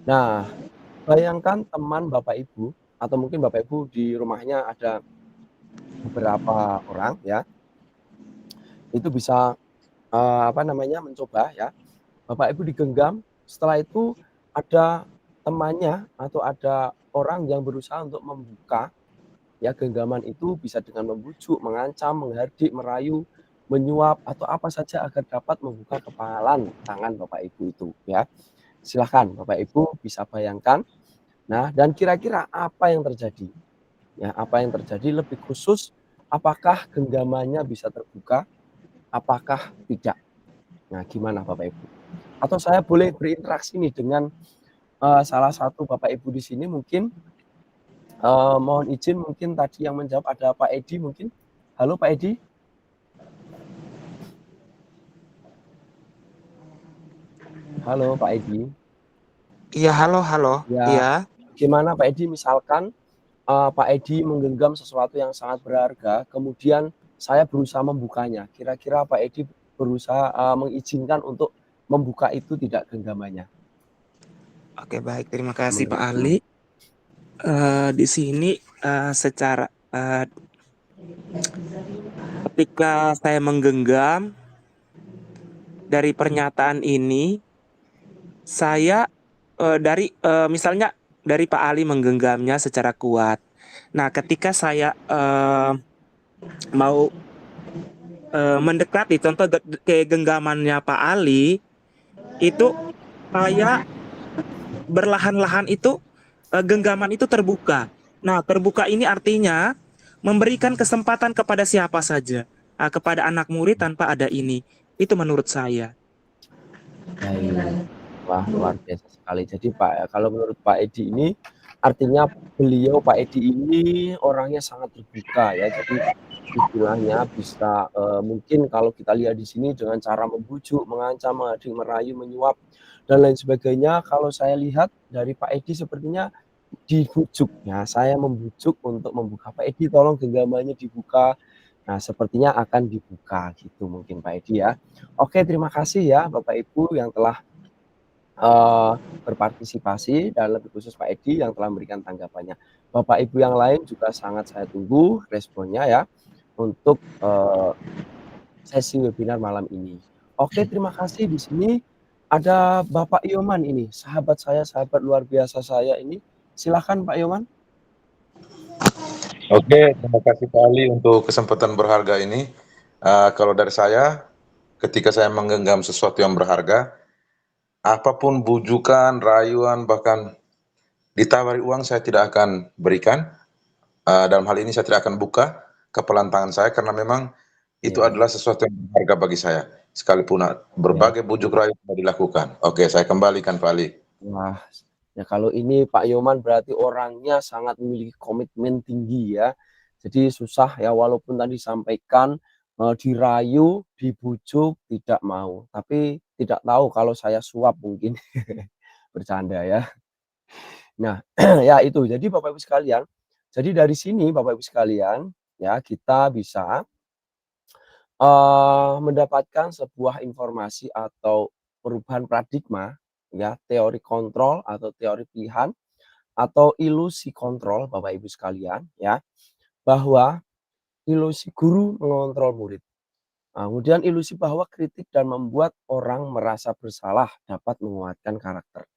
Nah, bayangkan teman Bapak Ibu atau mungkin Bapak Ibu di rumahnya ada beberapa orang ya, itu bisa mencoba ya. Bapak Ibu digenggam, setelah itu ada temannya atau ada orang yang berusaha untuk membuka ya genggaman itu, bisa dengan membujuk, mengancam, menghardik, merayu, menyuap atau apa saja agar dapat membuka kepalan tangan Bapak Ibu itu ya. Silahkan Bapak Ibu bisa bayangkan. Nah, dan kira-kira apa yang terjadi? Ya, apa yang terjadi lebih khusus, apakah genggamannya bisa terbuka? Apakah tidak? Nah, gimana Bapak Ibu? Atau saya boleh berinteraksi nih dengan salah satu Bapak Ibu di sini mungkin. Mohon izin mungkin tadi yang menjawab ada Pak Edi mungkin. Halo Pak Edi. Halo Pak Edi. Iya, halo, halo. Ya, Iya. gimana Pak Edi misalkan Pak Edi menggenggam sesuatu yang sangat berharga, kemudian saya berusaha membukanya. Kira-kira Pak Edi berusaha mengizinkan untuk membuka itu tidak genggamannya? Oke, baik. Terima kasih Pak Menurut Ali. Di sini secara ketika saya menggenggam dari pernyataan ini, saya misalnya dari Pak Ali menggenggamnya secara kuat. Nah, ketika saya mau mendekati contoh ke genggamannya Pak Ali, itu saya berlahan-lahan itu genggaman itu terbuka. Nah, terbuka ini artinya memberikan kesempatan kepada siapa saja, kepada anak murid tanpa ada ini. Itu menurut saya. Baik. Wah, luar biasa sekali. Jadi Pak, kalau menurut Pak Edi ini artinya beliau Pak Edi ini orangnya sangat terbuka ya. Jadi istilahnya bisa mungkin kalau kita lihat di sini dengan cara membujuk, mengancam, menghadik, merayu, menyuap dan lain sebagainya. Kalau saya lihat dari Pak Edi sepertinya dibujuk ya. Saya membujuk untuk membuka Pak Edi, tolong genggamannya dibuka. Nah, sepertinya akan dibuka gitu mungkin Pak Edi ya. Oke, terima kasih ya Bapak Ibu yang telah berpartisipasi dan lebih khusus Pak Edi yang telah memberikan tanggapannya. Bapak Ibu yang lain juga sangat saya tunggu responnya ya untuk sesi webinar malam ini. Oke, terima kasih. Di sini ada Bapak Yoman ini, sahabat saya, sahabat luar biasa saya ini. Silakan Pak Yoman. Oke, terima kasih Pak Ali untuk kesempatan berharga ini. Kalau dari saya, ketika saya menggenggam sesuatu yang berharga, apapun bujukan, rayuan, bahkan ditawari uang saya tidak akan berikan. Dalam hal ini saya tidak akan buka kepalan tangan saya karena memang itu Ya, adalah sesuatu yang berharga bagi saya. Sekalipun berbagai bujuk rayu sudah dilakukan. Oke, saya kembalikan Pak Ali. wah, ya kalau ini Pak Yoman berarti orangnya sangat memiliki komitmen tinggi ya. Jadi susah ya walaupun tadi disampaikan dirayu, dibujuk tidak mau. Tapi tidak tahu kalau saya suap mungkin. Bercanda ya. Nah, ya itu. Jadi Bapak Ibu sekalian, jadi dari sini Bapak Ibu sekalian ya kita bisa mendapatkan sebuah informasi atau perubahan paradigma ya, teori kontrol atau teori pilihan atau ilusi kontrol Bapak Ibu sekalian ya, bahwa ilusi guru mengontrol murid. Nah, kemudian ilusi bahwa kritik dan membuat orang merasa bersalah dapat menguatkan karakter.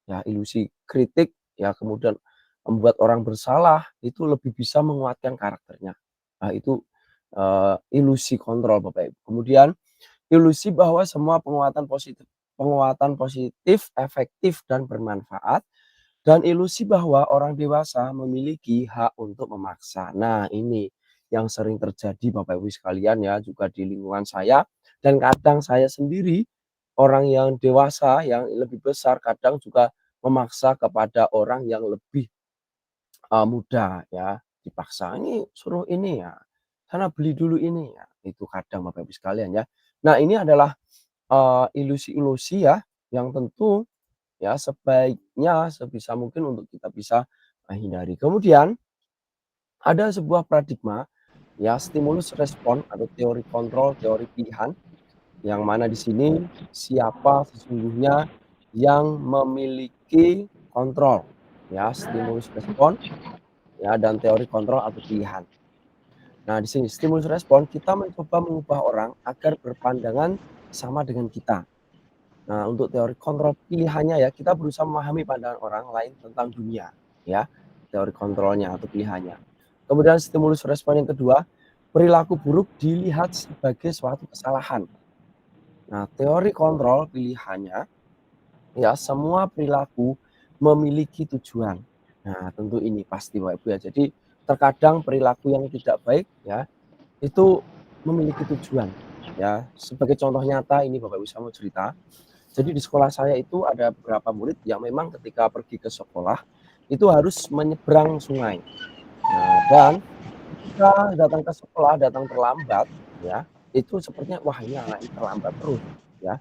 Ya, ilusi kritik ya kemudian membuat orang bersalah itu lebih bisa menguatkan karakternya. Nah, itu ilusi kontrol Bapak Ibu. Kemudian ilusi bahwa semua penguatan positif, efektif dan bermanfaat, dan ilusi bahwa orang dewasa memiliki hak untuk memaksa. Nah, ini yang sering terjadi Bapak Ibu sekalian ya, juga di lingkungan saya Dan kadang saya sendiri, orang yang dewasa, yang lebih besar, kadang juga memaksa kepada orang yang lebih muda ya, dipaksa, "Ini suruh ini ya, sana beli dulu ini ya." Itu kadang Bapak Ibu sekalian ya. Nah ini adalah, ilusi-ilusi ya, yang tentu ya sebaiknya sebisa mungkin untuk kita bisa hindari. Kemudian ada sebuah paradigma ya, stimulus respon atau teori kontrol, teori pilihan, yang mana di sini siapa sesungguhnya yang memiliki kontrol ya, stimulus respon ya, dan teori kontrol atau pilihan. Nah, di sini stimulus respon kita mencoba mengubah orang agar berpandangan sama dengan kita. Nah, untuk teori kontrol pilihannya ya, kita berusaha memahami pandangan orang lain tentang dunia ya, teori kontrolnya atau pilihannya. Kemudian stimulus respon yang kedua, perilaku buruk dilihat sebagai suatu kesalahan. Nah, teori kontrol pilihannya ya, semua perilaku memiliki tujuan. Nah, tentu ini pasti Bapak Ibu ya. Jadi terkadang perilaku yang tidak baik ya, itu memiliki tujuan ya. Sebagai contoh nyata ini Bapak Ibu saya mau cerita. Jadi di sekolah saya itu ada beberapa murid yang memang ketika pergi ke sekolah itu harus menyeberang sungai. Nah, dan ketika datang ke sekolah, datang terlambat ya, itu sepertinya wah ini anak ini terlambat terus ya.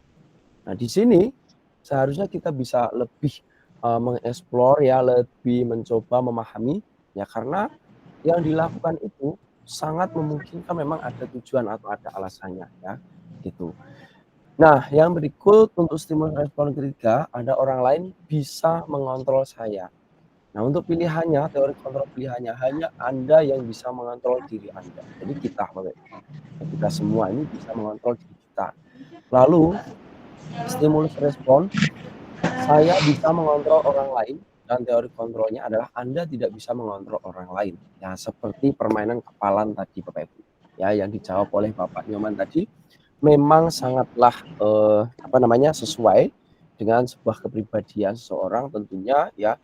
Nah, di sini seharusnya kita bisa lebih mengeksplor ya, lebih mencoba memahami ya, karena yang dilakukan itu sangat memungkinkan memang ada tujuan atau ada alasannya ya, gitu. Nah, yang berikut untuk stimulus respon ketiga, ada orang lain bisa mengontrol saya. Nah, untuk pilihannya, teori kontrol pilihannya, hanya Anda yang bisa mengontrol diri Anda. Jadi kita, Bapak Ibu, kita semua ini bisa mengontrol diri kita. Lalu, stimulus respon, saya bisa mengontrol orang lain, dan teori kontrolnya adalah Anda tidak bisa mengontrol orang lain. Ya, seperti permainan kepalan tadi, Bapak Ibu. Ya, yang dijawab oleh Bapak Nyoman tadi, memang sangatlah sesuai dengan sebuah kepribadian seseorang tentunya ya,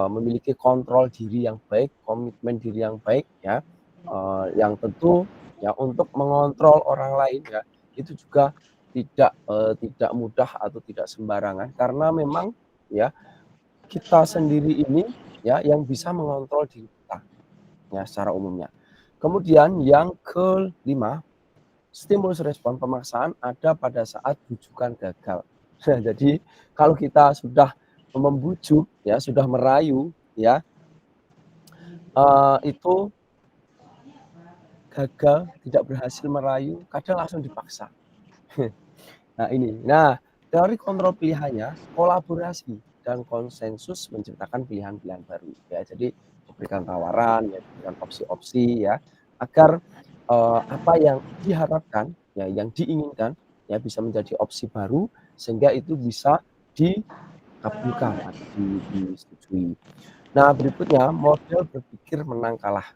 memiliki kontrol diri yang baik, komitmen diri yang baik ya, yang tentu ya untuk mengontrol orang lain ya, itu juga tidak mudah atau tidak sembarangan karena memang ya kita sendiri ini ya yang bisa mengontrol diri kita ya secara umumnya. Kemudian yang kelima, stimulus respon pemaksaan ada pada saat bujukan gagal. Jadi kalau kita sudah membujuk ya, sudah merayu ya, itu gagal, tidak berhasil merayu, kadang langsung dipaksa. Nah ini, teori kontrol pilihannya kolaborasi dan konsensus menciptakan pilihan-pilihan baru ya. Jadi memberikan tawaran ya, memberikan opsi-opsi ya, agar apa yang diharapkan ya, yang diinginkan ya bisa menjadi opsi baru sehingga itu bisa dikabulkan atau disetujui. Nah, berikutnya model berpikir menang kalah.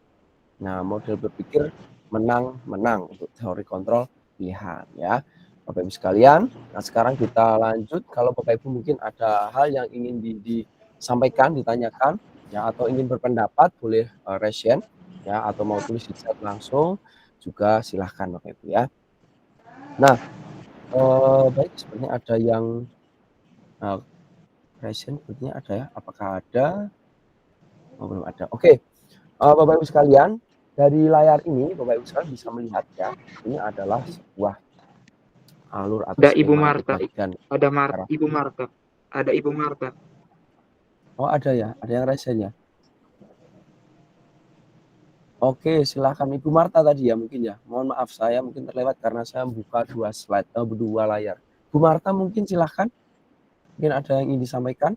Nah, model berpikir menang-menang untuk teori kontrol pilihan ya. Bapak Ibu sekalian, nah sekarang kita lanjut. Kalau Bapak Ibu mungkin ada hal yang ingin disampaikan, ditanyakan ya, atau ingin berpendapat boleh raise hand ya, atau mau tulis di chat langsung juga silahkan Bapak Ibu ya. Nah, baik sepertinya ada yang raise hand, sepertinya ada ya. Apakah ada? Oh, belum ada. Oke. Bapak Ibu sekalian, dari layar ini Bapak Ibu sekalian bisa melihat ya, ini adalah sebuah alur atau Ada Ibu skema Marta, kebagian. Ibu Marta, ada Ibu Marta. Oh ada ya, ada yang raise hand ya. Oke, silakan Ibu Marta tadi ya mungkin ya. Mohon maaf saya mungkin terlewat karena saya membuka dua layar. Bu Marta mungkin silahkan. Mungkin ada yang ingin disampaikan.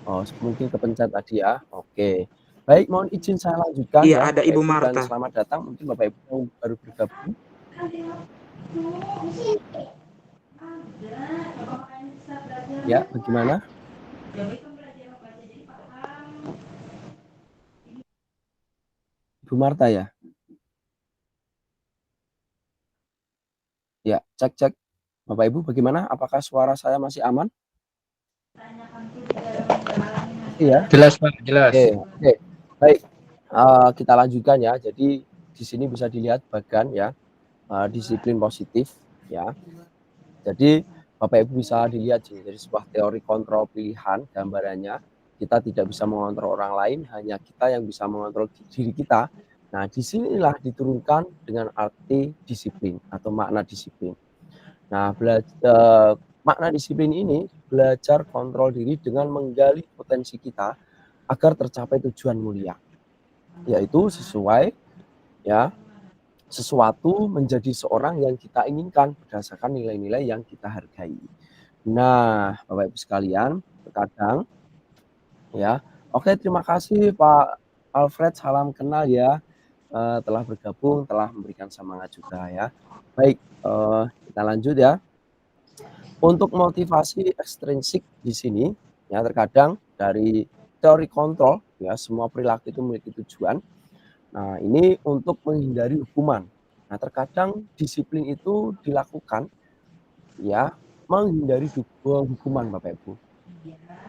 Oh, mungkin kepencet tadi ya. Oke. Baik, mohon izin saya lanjutkan Iya, ya. ada Ibu Marta. Dan selamat datang. Mungkin Bapak Ibu yang baru bergabung. Ya, bagaimana? Bu Marta ya? Ya, cek. Bapak Ibu bagaimana? Apakah suara saya masih aman? Iya. Jelas Pak, jelas. Oke. Baik. Kita lanjutkan ya. Jadi di sini bisa dilihat bagan ya, disiplin positif ya. Jadi Bapak Ibu bisa dilihat sini dari sebuah teori kontrol pilihan gambarannya. Kita tidak bisa mengontrol orang lain, hanya kita yang bisa mengontrol diri kita. Nah, disinilah diturunkan dengan arti disiplin atau makna disiplin. Nah, makna disiplin ini belajar kontrol diri dengan menggali potensi kita agar tercapai tujuan mulia, yaitu sesuai ya sesuatu menjadi seorang yang kita inginkan berdasarkan nilai-nilai yang kita hargai. Nah, Bapak Ibu sekalian, terkadang ya, oke, terima kasih Pak Alfred, salam kenal ya, telah bergabung, telah memberikan semangat juga ya. Baik, kita lanjut ya. Untuk motivasi ekstrinsik di sini ya, terkadang dari teori kontrol ya, semua perilaku itu memiliki tujuan. Nah, ini untuk menghindari hukuman. Nah, terkadang disiplin itu dilakukan ya menghindari hukuman Bapak Ibu.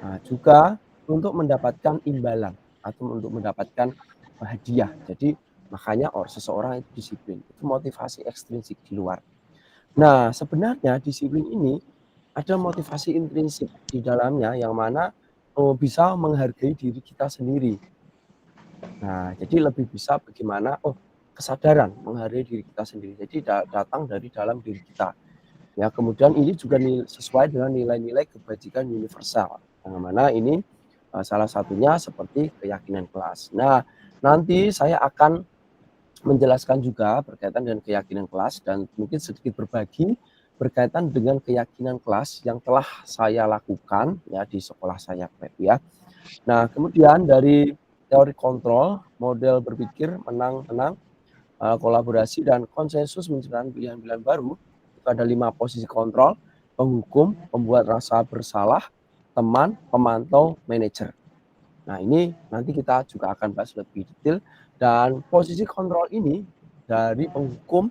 Nah, juga untuk mendapatkan imbalan atau untuk mendapatkan hadiah. Jadi makanya seseorang itu disiplin. Itu motivasi ekstrinsik di luar. Nah, sebenarnya disiplin ini ada motivasi intrinsik di dalamnya yang mana bisa menghargai diri kita sendiri. Nah, jadi lebih bisa bagaimana kesadaran menghargai diri kita sendiri. Jadi datang dari dalam diri kita. Ya, kemudian ini juga sesuai dengan nilai-nilai kebajikan universal. Yang mana ini salah satunya seperti keyakinan kelas. Nah, nanti saya akan menjelaskan juga berkaitan dengan keyakinan kelas dan mungkin sedikit berbagi berkaitan dengan keyakinan kelas yang telah saya lakukan ya di sekolah saya ya. Nah, kemudian dari teori kontrol, model berpikir menang-menang, kolaborasi dan konsensus menciptakan pilihan-pilihan baru. Itu ada 5 posisi kontrol: penghukum, pembuat rasa bersalah, teman, pemantau, manajer. Nah, ini nanti kita juga akan bahas lebih detail. Dan posisi kontrol ini dari penghukum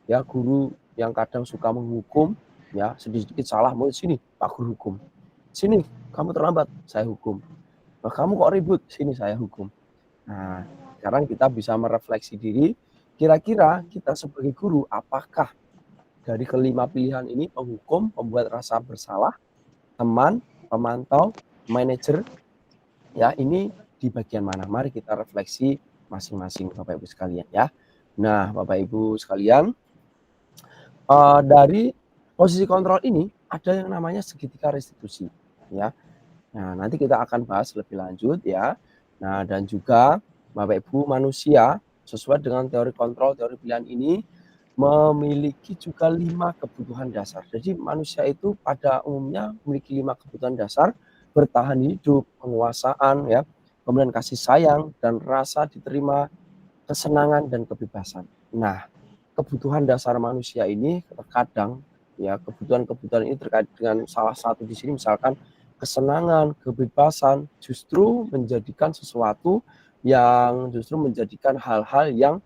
ya, guru yang kadang suka menghukum ya, sedikit salah mau sini Pak Guru hukum, sini kamu terlambat saya hukum, nah, kamu kok ribut sini saya hukum. Nah, sekarang kita bisa merefleksi diri, kira-kira kita sebagai guru apakah dari kelima pilihan ini, penghukum, pembuat rasa bersalah, teman, pemantau, manajer ya, ini di bagian mana? Mari kita refleksi masing-masing Bapak Ibu sekalian ya. Nah, Bapak Ibu sekalian, dari posisi kontrol ini ada yang namanya segitiga restitusi ya. Nah, nanti kita akan bahas lebih lanjut ya. Nah, dan juga Bapak Ibu, manusia sesuai dengan teori kontrol, teori pilihan ini memiliki juga 5 kebutuhan dasar. Jadi manusia itu pada umumnya memiliki 5 kebutuhan dasar: bertahan hidup, penguasaan ya, kemudian kasih sayang dan rasa diterima, kesenangan dan kebebasan. Nah, kebutuhan dasar manusia ini terkadang ya, kebutuhan-kebutuhan ini terkait dengan salah satu di sini misalkan kesenangan, kebebasan justru menjadikan sesuatu yang justru menjadikan hal-hal yang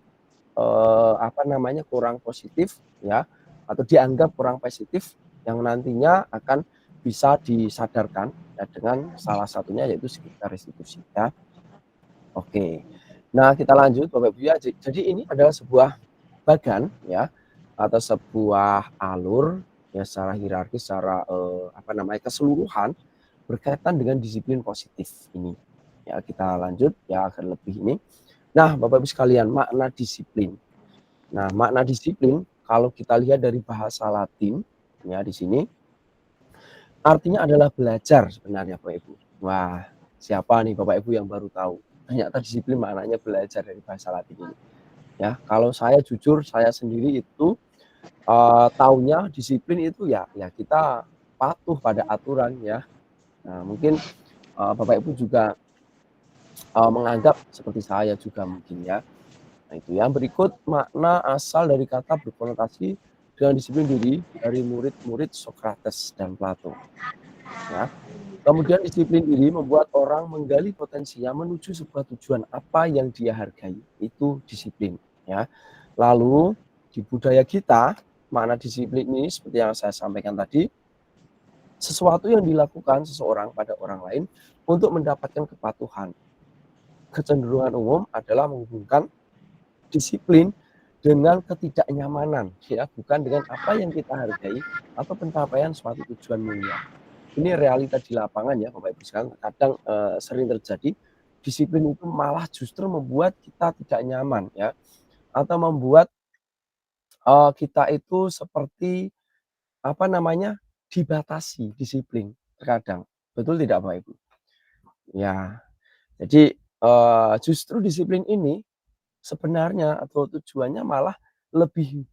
kurang positif ya, atau dianggap kurang positif yang nantinya akan bisa disadarkan ya, dengan salah satunya yaitu segitiga restitusi ya. Oke. Nah, kita lanjut Bapak Ibu ya. Jadi ini adalah sebuah bagan ya, atau sebuah alur ya, secara hierarkis, secara keseluruhan berkaitan dengan disiplin positif ini. Ya, kita lanjut ya akan lebih ini. Nah, Bapak Ibu sekalian, makna disiplin. Nah, makna disiplin kalau kita lihat dari bahasa Latin ya di sini artinya adalah belajar sebenarnya Bapak Ibu. Wah, siapa nih Bapak Ibu yang baru tahu? Ternyata disiplin maknanya belajar dari bahasa Latin ini. Ya, kalau saya jujur, saya sendiri itu taunya disiplin itu ya kita patuh pada aturan ya. Nah, mungkin Bapak Ibu juga menganggap seperti saya juga mungkin ya. Nah, itu yang berikut makna asal dari kata berkonotasi dengan disiplin diri dari murid-murid Socrates dan Plato. Ya. Kemudian disiplin diri membuat orang menggali potensinya menuju sebuah tujuan apa yang dia hargai. Itu disiplin. Ya. Lalu di budaya kita, makna disiplin ini seperti yang saya sampaikan tadi, sesuatu yang dilakukan seseorang pada orang lain untuk mendapatkan kepatuhan. Kecenderungan umum adalah menghubungkan disiplin dengan ketidaknyamanan ya, bukan dengan apa yang kita hargai atau pencapaian suatu tujuan mulia. Ini realita di lapangan ya Bapak Ibu sekalian, kadang, sering terjadi disiplin itu malah justru membuat kita tidak nyaman ya, atau membuat, kita itu seperti, apa namanya, dibatasi disiplin terkadang. Betul tidak Bapak Ibu? Ya, jadi, justru disiplin ini sebenarnya atau tujuannya malah lebih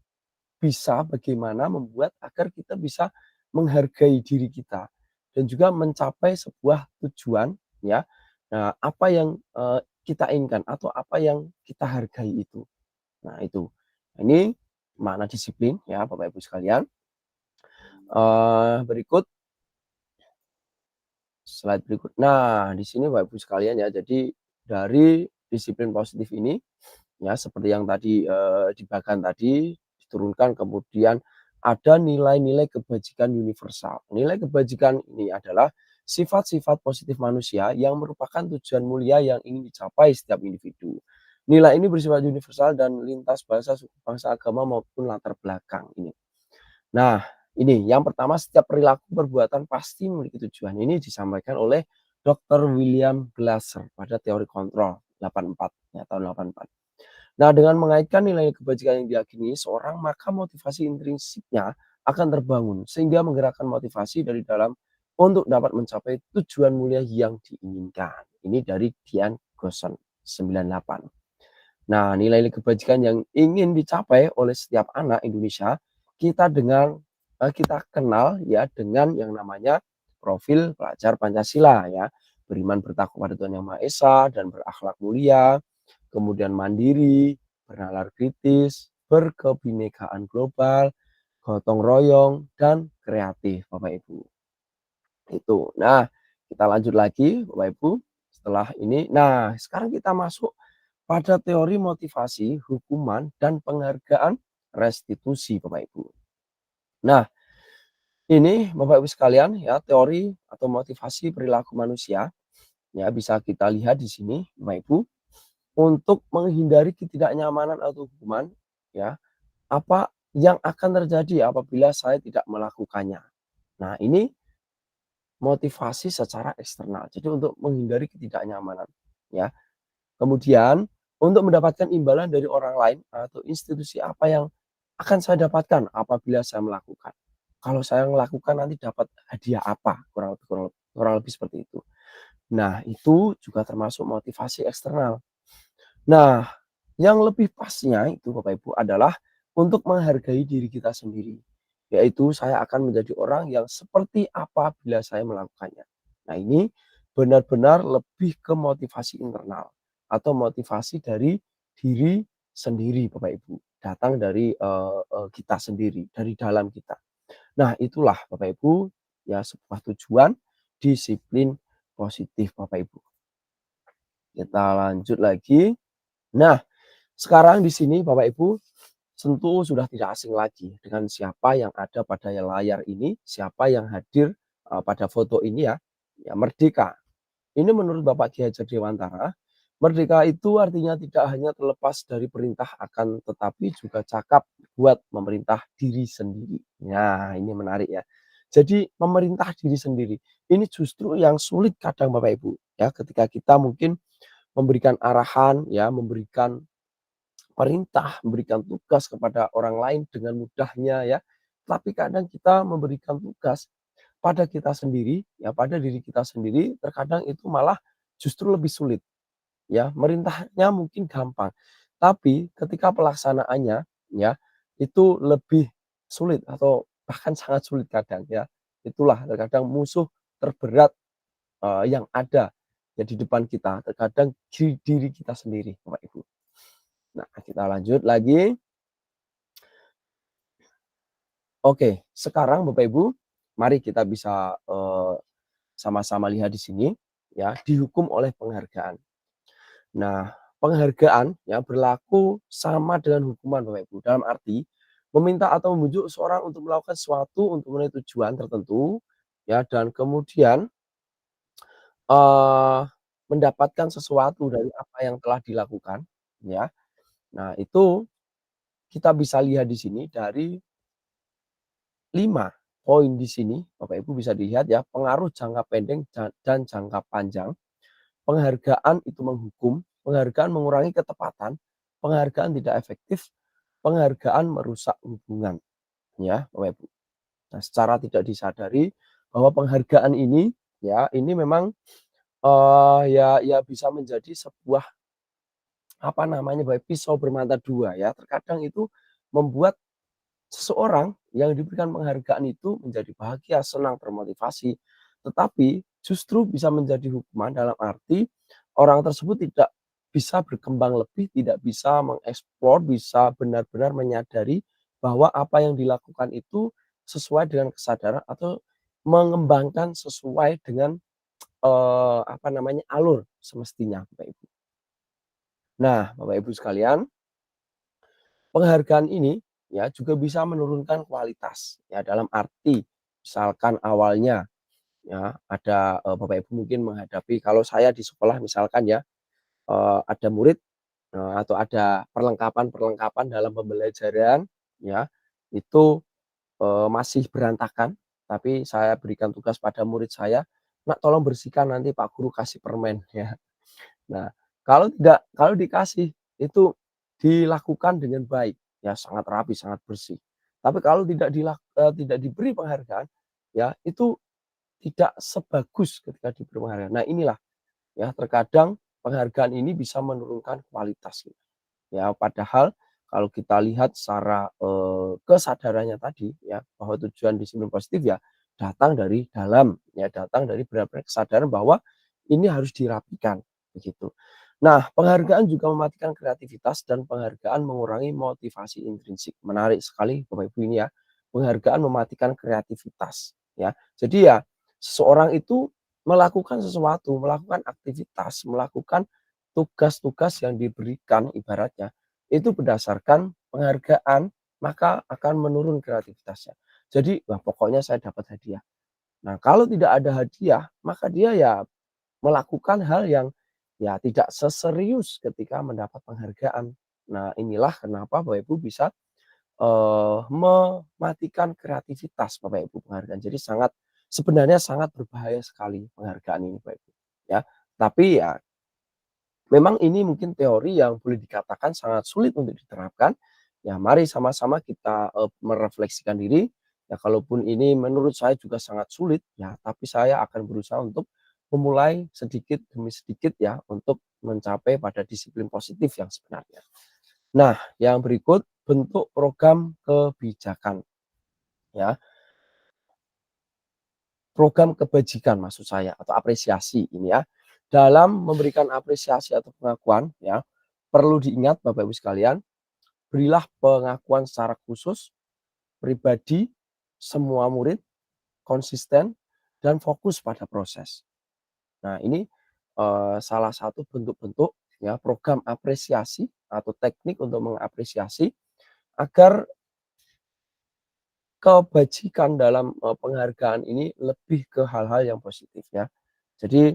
bisa bagaimana membuat agar kita bisa menghargai diri kita dan juga mencapai sebuah tujuan ya. Nah, apa yang, kita inginkan atau apa yang kita hargai itu. Nah, itu. Ini makna disiplin ya Bapak Ibu sekalian. Berikut slide berikut. Nah, di sini Bapak Ibu sekalian ya, jadi dari disiplin positif ini ya seperti yang tadi, dibahas tadi, diturunkan kemudian ada nilai-nilai kebajikan universal. Nilai kebajikan ini adalah sifat-sifat positif manusia yang merupakan tujuan mulia yang ingin dicapai setiap individu. Nilai ini bersifat universal dan lintas bahasa, suku, bangsa, agama maupun latar belakang ini. Nah, ini yang pertama, setiap perilaku perbuatan pasti memiliki tujuan. Ini disampaikan oleh Dr. William Glasser pada teori kontrol 84 ya, tahun 84. Nah, dengan mengaitkan nilai kebajikan yang diyakini seorang, maka motivasi intrinsiknya akan terbangun sehingga menggerakkan motivasi dari dalam untuk dapat mencapai tujuan mulia yang diinginkan. Ini dari Dian Gosen 98. Nah, nilai kebajikan yang ingin dicapai oleh setiap anak Indonesia kita kenal ya dengan yang namanya profil pelajar Pancasila ya, beriman bertakwa pada Tuhan Yang Maha Esa dan berakhlak mulia, kemudian mandiri, bernalar kritis, berkebinekaan global, gotong royong, dan kreatif, Bapak Ibu. Itu. Nah, kita lanjut lagi, Bapak Ibu. Setelah ini, nah sekarang kita masuk pada teori motivasi, hukuman, dan penghargaan restitusi, Bapak Ibu. Nah, ini Bapak Ibu sekalian ya, teori atau motivasi perilaku manusia ya, bisa kita lihat di sini Bapak Ibu. Untuk menghindari ketidaknyamanan atau hukuman ya, apa yang akan terjadi apabila saya tidak melakukannya. Nah, ini motivasi secara eksternal. Jadi untuk menghindari ketidaknyamanan ya. Kemudian untuk mendapatkan imbalan dari orang lain atau institusi, apa yang akan saya dapatkan apabila saya melakukan. Kalau saya melakukan nanti dapat hadiah apa, kurang lebih seperti itu. Nah, itu juga termasuk motivasi eksternal. Nah, yang lebih pasnya itu Bapak Ibu adalah untuk menghargai diri kita sendiri. Yaitu saya akan menjadi orang yang seperti apa bila saya melakukannya. Nah, ini benar-benar lebih ke motivasi internal atau motivasi dari diri sendiri Bapak Ibu. Datang dari kita sendiri, dari dalam kita. Nah, itulah Bapak Ibu ya sebuah tujuan disiplin positif Bapak Ibu. Kita lanjut lagi. Nah, sekarang di sini Bapak Ibu tentu sudah tidak asing lagi dengan siapa yang ada pada layar ini, siapa yang hadir pada foto ini ya, ya Merdeka. Ini menurut Bapak Ki Hajar Dewantara, merdeka itu artinya tidak hanya terlepas dari perintah akan tetapi juga cakap buat memerintah diri sendiri. Nah, ini menarik ya. Jadi memerintah diri sendiri. Ini justru yang sulit kadang Bapak Ibu ya, ketika kita mungkin memberikan arahan ya, memberikan perintah, memberikan tugas kepada orang lain dengan mudahnya ya. Tapi kadang kita memberikan tugas pada kita sendiri, ya pada diri kita sendiri, terkadang itu malah justru lebih sulit. Ya, merintahnya mungkin gampang, tapi ketika pelaksanaannya ya itu lebih sulit atau bahkan sangat sulit kadang ya. Itulah terkadang musuh terberat yang ada ya di depan kita, terkadang diri kita sendiri, Bapak Ibu. Nah, kita lanjut lagi. Oke, sekarang Bapak Ibu, mari kita bisa sama-sama lihat di sini ya, dihukum oleh penghargaan. Nah, penghargaan ya berlaku sama dengan hukuman Bapak Ibu. Dalam arti meminta atau membujuk seorang untuk melakukan sesuatu untuk memenuhi tujuan tertentu ya, dan kemudian mendapatkan sesuatu dari apa yang telah dilakukan ya. Nah, itu kita bisa lihat di sini dari 5 poin di sini, Bapak Ibu bisa dilihat ya, pengaruh jangka pendek dan jangka panjang. Penghargaan itu menghukum, penghargaan mengurangi ketepatan, penghargaan tidak efektif, penghargaan merusak hubungan, ya, Bapak Ibu. Nah, secara tidak disadari bahwa penghargaan ini, ya, ini memang ya bisa menjadi sebuah apa namanya, pisau bermata dua ya. Terkadang itu membuat seseorang yang diberikan penghargaan itu menjadi bahagia, senang, termotivasi, tetapi justru bisa menjadi hukuman dalam arti orang tersebut tidak bisa berkembang lebih, tidak bisa mengeksplor, bisa benar-benar menyadari bahwa apa yang dilakukan itu sesuai dengan kesadaran atau mengembangkan sesuai dengan apa namanya, alur semestinya, Bapak Ibu. Nah, Bapak Ibu sekalian, penghargaan ini ya juga bisa menurunkan kualitas ya dalam arti misalkan awalnya ya ada Bapak Ibu mungkin menghadapi kalau saya di sekolah misalkan ya ada murid atau ada perlengkapan-perlengkapan dalam pembelajaran ya itu masih berantakan tapi saya berikan tugas pada murid saya, "Nak tolong bersihkan nanti Pak Guru kasih permen," ya. Nah, kalau dikasih itu dilakukan dengan baik, ya sangat rapi, sangat bersih. Tapi kalau tidak diberi penghargaan, ya itu tidak sebagus ketika diberi penghargaan. Nah, inilah ya terkadang penghargaan ini bisa menurunkan kualitas. Ya, padahal kalau kita lihat secara kesadarannya tadi ya bahwa tujuan disiplin positif ya datang dari dalam, ya datang dari benar-benar kesadaran bahwa ini harus dirapikan begitu. Nah, penghargaan juga mematikan kreativitas dan penghargaan mengurangi motivasi intrinsik. Menarik sekali Bapak Ibu ini ya. Penghargaan mematikan kreativitas ya. Jadi ya seseorang itu melakukan sesuatu, melakukan aktivitas, melakukan tugas-tugas yang diberikan ibaratnya itu berdasarkan penghargaan, maka akan menurun kreativitasnya. Jadi, wah pokoknya saya dapat hadiah. Nah, kalau tidak ada hadiah, maka dia ya melakukan hal yang ya tidak seserius ketika mendapat penghargaan. Nah, inilah kenapa Bapak Ibu bisa mematikan kreativitas Bapak Ibu penghargaan. Jadi sebenarnya sangat berbahaya sekali penghargaan ini Bapak Ibu. Ya, tapi ya memang ini mungkin teori yang boleh dikatakan sangat sulit untuk diterapkan. Ya, mari sama-sama kita merefleksikan diri. Ya, kalaupun ini menurut saya juga sangat sulit, ya, tapi saya akan berusaha untuk memulai sedikit demi sedikit ya untuk mencapai pada disiplin positif yang sebenarnya. Nah, yang berikut bentuk program kebijakan, ya, program kebajikan maksud saya atau apresiasi ini ya. Dalam memberikan apresiasi atau pengakuan, ya, perlu diingat Bapak Ibu sekalian, berilah pengakuan secara khusus, pribadi, semua murid, konsisten, dan fokus pada proses. Nah, ini salah satu bentuk-bentuk ya program apresiasi atau teknik untuk mengapresiasi agar kebajikan dalam penghargaan ini lebih ke hal-hal yang positif ya. Jadi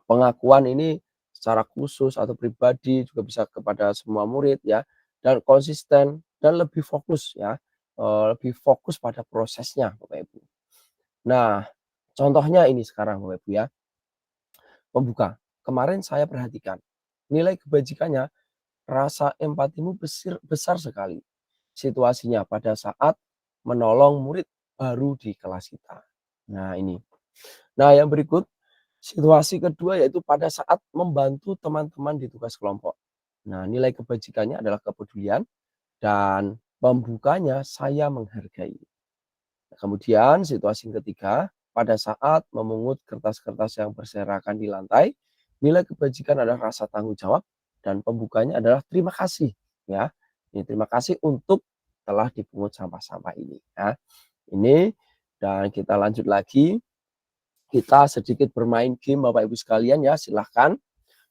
pengakuan ini secara khusus atau pribadi juga bisa kepada semua murid ya dan konsisten dan lebih fokus ya, lebih fokus pada prosesnya Bapak Ibu. Nah, contohnya ini sekarang Bapak Ibu ya, pembuka. Kemarin saya perhatikan nilai kebajikannya, rasa empatimu besar sekali. Situasinya pada saat menolong murid baru di kelas kita. Nah, ini. Nah, yang berikut situasi kedua yaitu pada saat membantu teman-teman di tugas kelompok. Nah, nilai kebajikannya adalah kepedulian dan pembukanya saya menghargai. Nah, kemudian situasi yang ketiga, pada saat memungut kertas-kertas yang berserakan di lantai, nilai kebajikan adalah rasa tanggung jawab dan pembukanya adalah terima kasih ya. Ini terima kasih untuk telah dipungut sampah-sampah ini ya. Ini dan kita lanjut lagi. Kita sedikit bermain game Bapak Ibu sekalian ya, silahkan.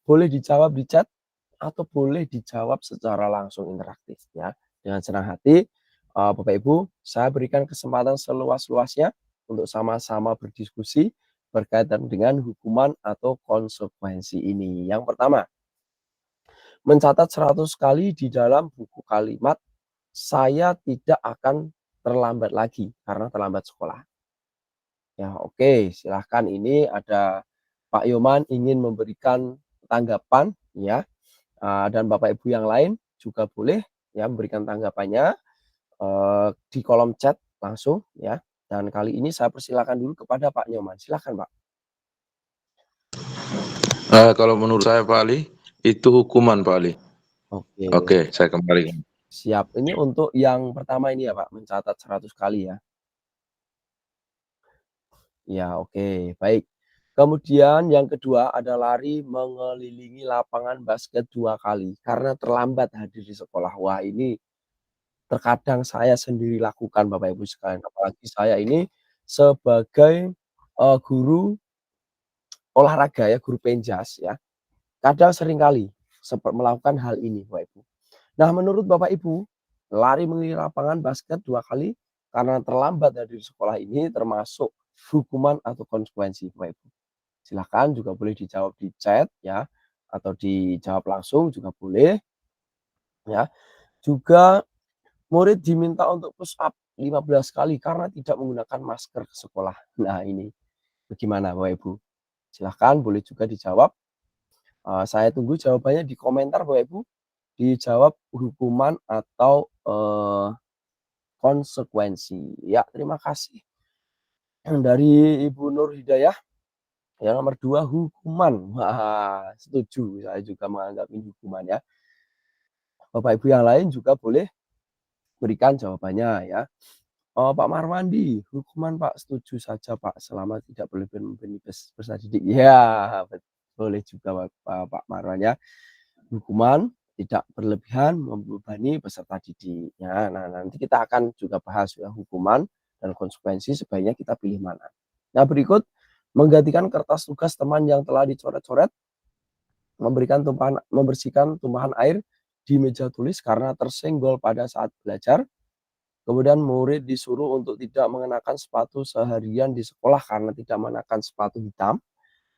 Boleh dijawab di chat atau boleh dijawab secara langsung interaktif ya. Dengan senang hati Bapak Ibu, saya berikan kesempatan seluas-luasnya untuk sama-sama berdiskusi berkaitan dengan hukuman atau konsekuensi ini. Yang pertama, mencatat 100 kali di dalam buku kalimat, saya tidak akan terlambat lagi karena terlambat sekolah. Ya, oke, silahkan. Ini ada Pak Yoman ingin memberikan tanggapan, ya, dan Bapak Ibu yang lain juga boleh ya memberikan tanggapannya di kolom chat langsung ya. Dan kali ini saya persilakan dulu kepada Pak Nyoman. Silakan, Pak. Kalau menurut saya Pak Ali, itu hukuman Pak Ali. Oke, Oke, saya kembali. siap. Ini untuk yang pertama ini ya, Pak, mencatat 100 kali ya. Ya, oke, baik. Kemudian yang kedua ada lari mengelilingi lapangan basket 2 kali karena terlambat hadir di sekolah. Wah, ini terkadang saya sendiri lakukan Bapak Ibu sekalian, apalagi saya ini sebagai, guru olahraga ya, guru penjas ya, kadang seringkali melakukan hal ini Bapak Ibu. Nah, menurut Bapak Ibu, lari mengelilingi lapangan basket 2 kali karena terlambat hadir di sekolah ini termasuk hukuman atau konsekuensi Bapak Ibu? Silahkan, juga boleh dijawab di chat ya, atau dijawab langsung juga boleh ya. Juga murid diminta untuk push up 15 kali karena tidak menggunakan masker ke sekolah. Nah, ini bagaimana Bapak Ibu? Silahkan, boleh juga dijawab. Saya tunggu jawabannya di komentar Bapak Ibu. Dijawab hukuman atau konsekuensi. Ya, terima kasih. Dari Ibu Nur Hidayah. Yang nomor 2 hukuman. Wah, setuju. Saya juga menganggap ini hukuman ya. Bapak Ibu yang lain juga boleh berikan jawabannya ya. Pak Marwandi, hukuman Pak, setuju saja Pak, selama tidak berlebihan membebani peserta didik. Ya, boleh juga Pak Marwan ya. Hukuman tidak berlebihan membebani peserta didik. Ya, nah nanti kita akan juga bahas ya hukuman dan konsekuensi, sebaiknya kita pilih mana. Nah, berikut menggantikan kertas tugas teman yang telah dicoret-coret, membersihkan tumpahan air di meja tulis karena tersenggol pada saat belajar. Kemudian murid disuruh untuk tidak mengenakan sepatu seharian di sekolah karena tidak mengenakan sepatu hitam.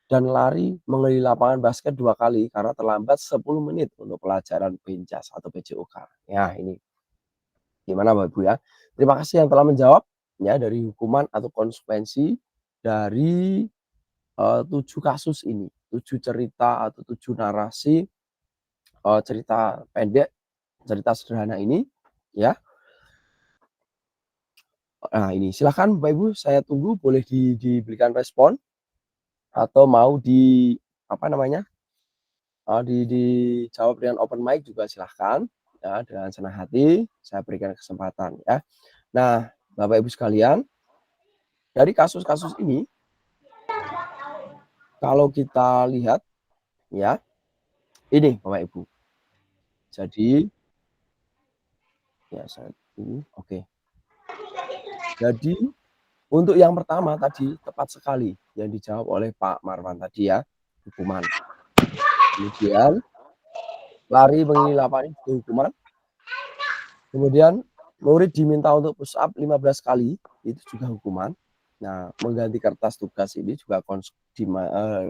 Dan lari mengelilingi lapangan basket 2 kali karena terlambat 10 menit untuk pelajaran penjas atau PJOK. Ya, ini gimana Bapak Ibu ya? Terima kasih yang telah menjawab ya, dari hukuman atau konsekuensi dari 7 kasus ini, 7 cerita atau 7 narasi, cerita pendek, cerita sederhana ini ya. Nah, ini silakan Bapak Ibu, saya tunggu, boleh diberikan respon atau mau dijawab dengan open mic juga silahkan ya, dengan senang hati saya berikan kesempatan ya. Nah, Bapak Ibu sekalian, dari kasus-kasus ini kalau kita lihat ya, ini Bapak Ibu. Jadi ya, oke. Jadi untuk yang pertama tadi tepat sekali yang dijawab oleh Pak Marwan tadi ya, hukuman. Kemudian lari mengelilingi lapangan itu hukuman. Kemudian murid diminta untuk push up 15 kali, itu juga hukuman. Nah, mengganti kertas tugas ini juga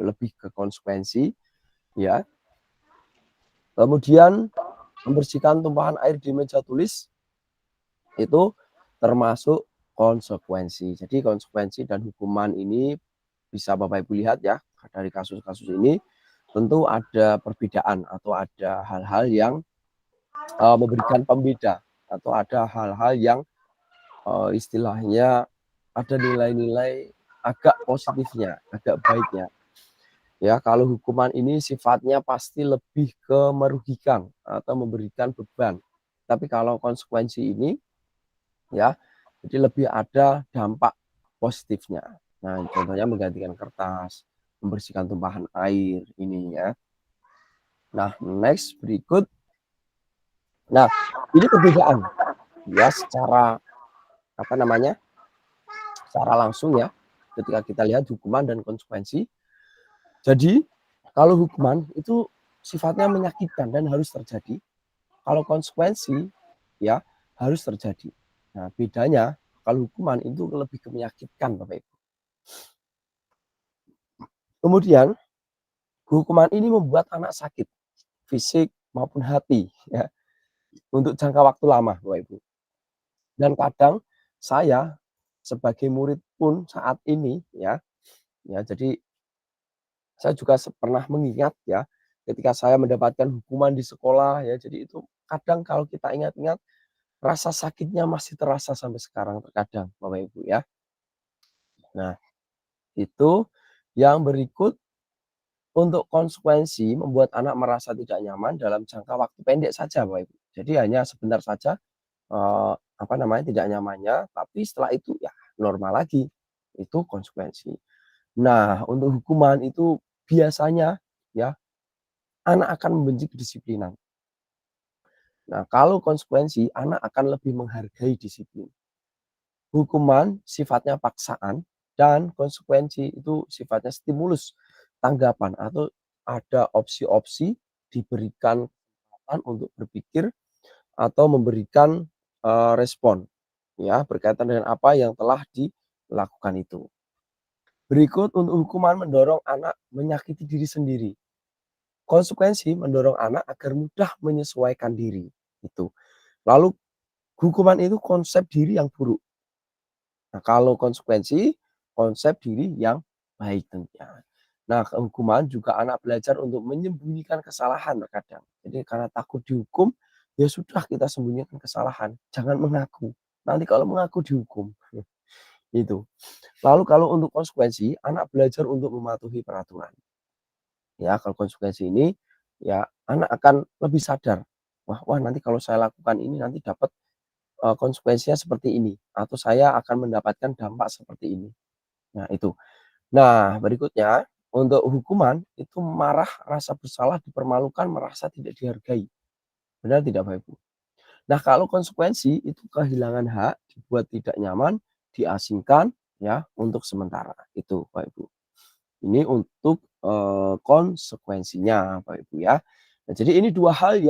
lebih ke konsekuensi ya. Kemudian membersihkan tumpahan air di meja tulis itu termasuk konsekuensi. Jadi konsekuensi dan hukuman ini bisa Bapak Ibu lihat ya, dari kasus-kasus ini tentu ada perbedaan atau ada hal-hal yang memberikan pembeda, atau ada hal-hal yang istilahnya ada nilai-nilai agak positifnya, agak baiknya. Ya, kalau hukuman ini sifatnya pasti lebih ke merugikan atau memberikan beban. Tapi kalau konsekuensi ini ya, jadi lebih ada dampak positifnya. Nah, contohnya menggantikan kertas, membersihkan tumpahan air ini ya. Nah, next berikut. Nah, ini perbedaan ya secara secara langsung ya, ketika kita lihat hukuman dan konsekuensi. Jadi kalau hukuman itu sifatnya menyakitkan dan harus terjadi. Kalau konsekuensi ya harus terjadi. Nah, bedanya kalau hukuman itu lebih ke menyakitkan Bapak Ibu. Kemudian hukuman ini membuat anak sakit fisik, maupun hati ya, untuk jangka waktu lama Bapak Ibu. Dan kadang saya sebagai murid pun saat ini ya, jadi saya juga pernah mengingat ya, ketika saya mendapatkan hukuman di sekolah ya, jadi itu kadang kalau kita ingat-ingat rasa sakitnya masih terasa sampai sekarang terkadang Bapak Ibu ya. Nah, itu yang berikut untuk konsekuensi membuat anak merasa tidak nyaman dalam jangka waktu pendek saja Bapak Ibu. Jadi hanya sebentar saja tidak nyamannya, tapi setelah itu ya normal lagi. Itu konsekuensi. Nah, untuk hukuman itu biasanya ya anak akan membenci kedisiplinan. Nah, kalau konsekuensi anak akan lebih menghargai disiplin. Hukuman sifatnya paksaan dan konsekuensi itu sifatnya stimulus, tanggapan atau ada opsi-opsi diberikan kesempatan untuk berpikir atau memberikan respon ya berkaitan dengan apa yang telah dilakukan itu. Berikut untuk hukuman mendorong anak menyakiti diri sendiri. Konsekuensi mendorong anak agar mudah menyesuaikan diri. Itu. Lalu hukuman itu konsep diri yang buruk. Nah, kalau konsekuensi, konsep diri yang baik tentunya. Nah, hukuman juga anak belajar untuk menyembunyikan kesalahan terkadang. Jadi karena takut dihukum, ya sudah kita sembunyikan kesalahan. Jangan mengaku. Nanti kalau mengaku dihukum. Itu. Lalu kalau untuk konsekuensi, anak belajar untuk mematuhi peraturan. Ya, kalau konsekuensi ini, ya anak akan lebih sadar. Wah, nanti kalau saya lakukan ini nanti dapat konsekuensinya seperti ini. Atau saya akan mendapatkan dampak seperti ini. Nah, itu. Nah, berikutnya, untuk hukuman, itu marah, rasa bersalah, dipermalukan, merasa tidak dihargai. Benar tidak Bapak Ibu? Nah, kalau konsekuensi, itu kehilangan hak, dibuat tidak nyaman, diasingkan, ya, untuk sementara. Itu Bapak Ibu. Ini untuk konsekuensinya Bapak Ibu ya. Nah, jadi ini dua hal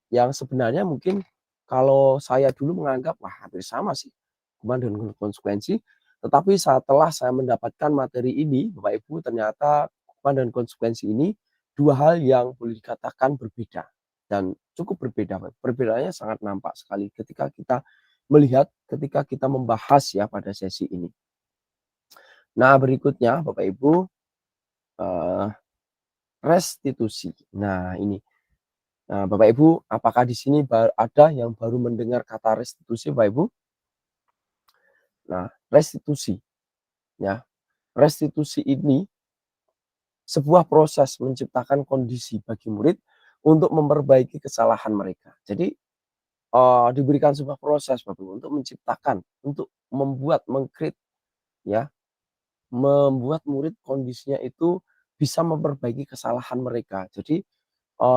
yang sebenarnya mungkin kalau saya dulu menganggap wah hampir sama sih hukuman dan konsekuensi, tetapi setelah saya mendapatkan materi ini Bapak Ibu ternyata hukuman dan konsekuensi ini dua hal yang boleh dikatakan berbeda dan cukup berbeda. Perbedaannya sangat nampak sekali ketika kita melihat ketika kita membahas ya pada sesi ini. Nah, berikutnya Bapak Ibu restitusi. Nah, ini. Nah, Bapak Ibu, apakah di sini ada yang baru mendengar kata restitusi, Bapak Ibu? Nah, restitusi. Ya, restitusi ini sebuah proses menciptakan kondisi bagi murid untuk memperbaiki kesalahan mereka. Jadi diberikan sebuah proses, Bapak Ibu, untuk menciptakan, untuk membuat, ya, membuat murid kondisinya itu bisa memperbaiki kesalahan mereka. Jadi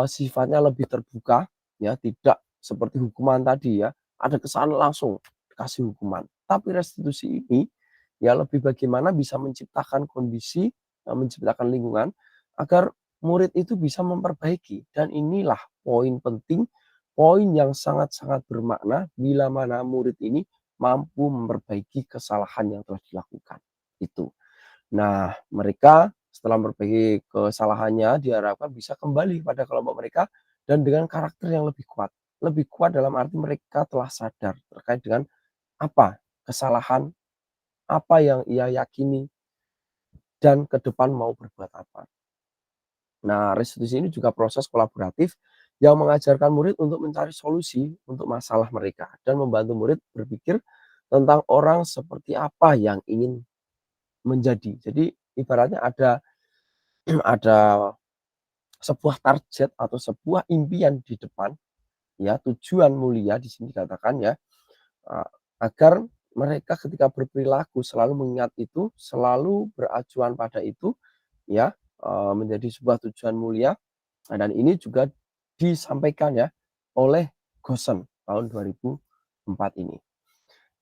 sifatnya lebih terbuka, ya tidak seperti hukuman tadi ya, ada kesalahan langsung dikasih hukuman. Tapi restitusi ini ya lebih bagaimana bisa menciptakan kondisi, menciptakan lingkungan agar murid itu bisa memperbaiki. Dan inilah poin penting, poin yang sangat-sangat bermakna bila mana murid ini mampu memperbaiki kesalahan yang telah dilakukan. Itu. Nah, mereka setelah memperbaiki kesalahannya diharapkan bisa kembali pada kelompok mereka dan dengan karakter yang lebih kuat. Lebih kuat dalam arti mereka telah sadar terkait dengan apa kesalahan, apa yang ia yakini, dan ke depan mau berbuat apa. Nah, restitusi ini juga proses kolaboratif yang mengajarkan murid untuk mencari solusi untuk masalah mereka dan membantu murid berpikir tentang orang seperti apa yang ingin menjadi. Jadi ibaratnya ada sebuah target atau sebuah impian di depan, ya tujuan mulia di sini dikatakan ya, agar mereka ketika berperilaku selalu mengingat itu, selalu beracuan pada itu, ya menjadi sebuah tujuan mulia. Dan ini juga disampaikan ya oleh Gosen tahun 2004 ini.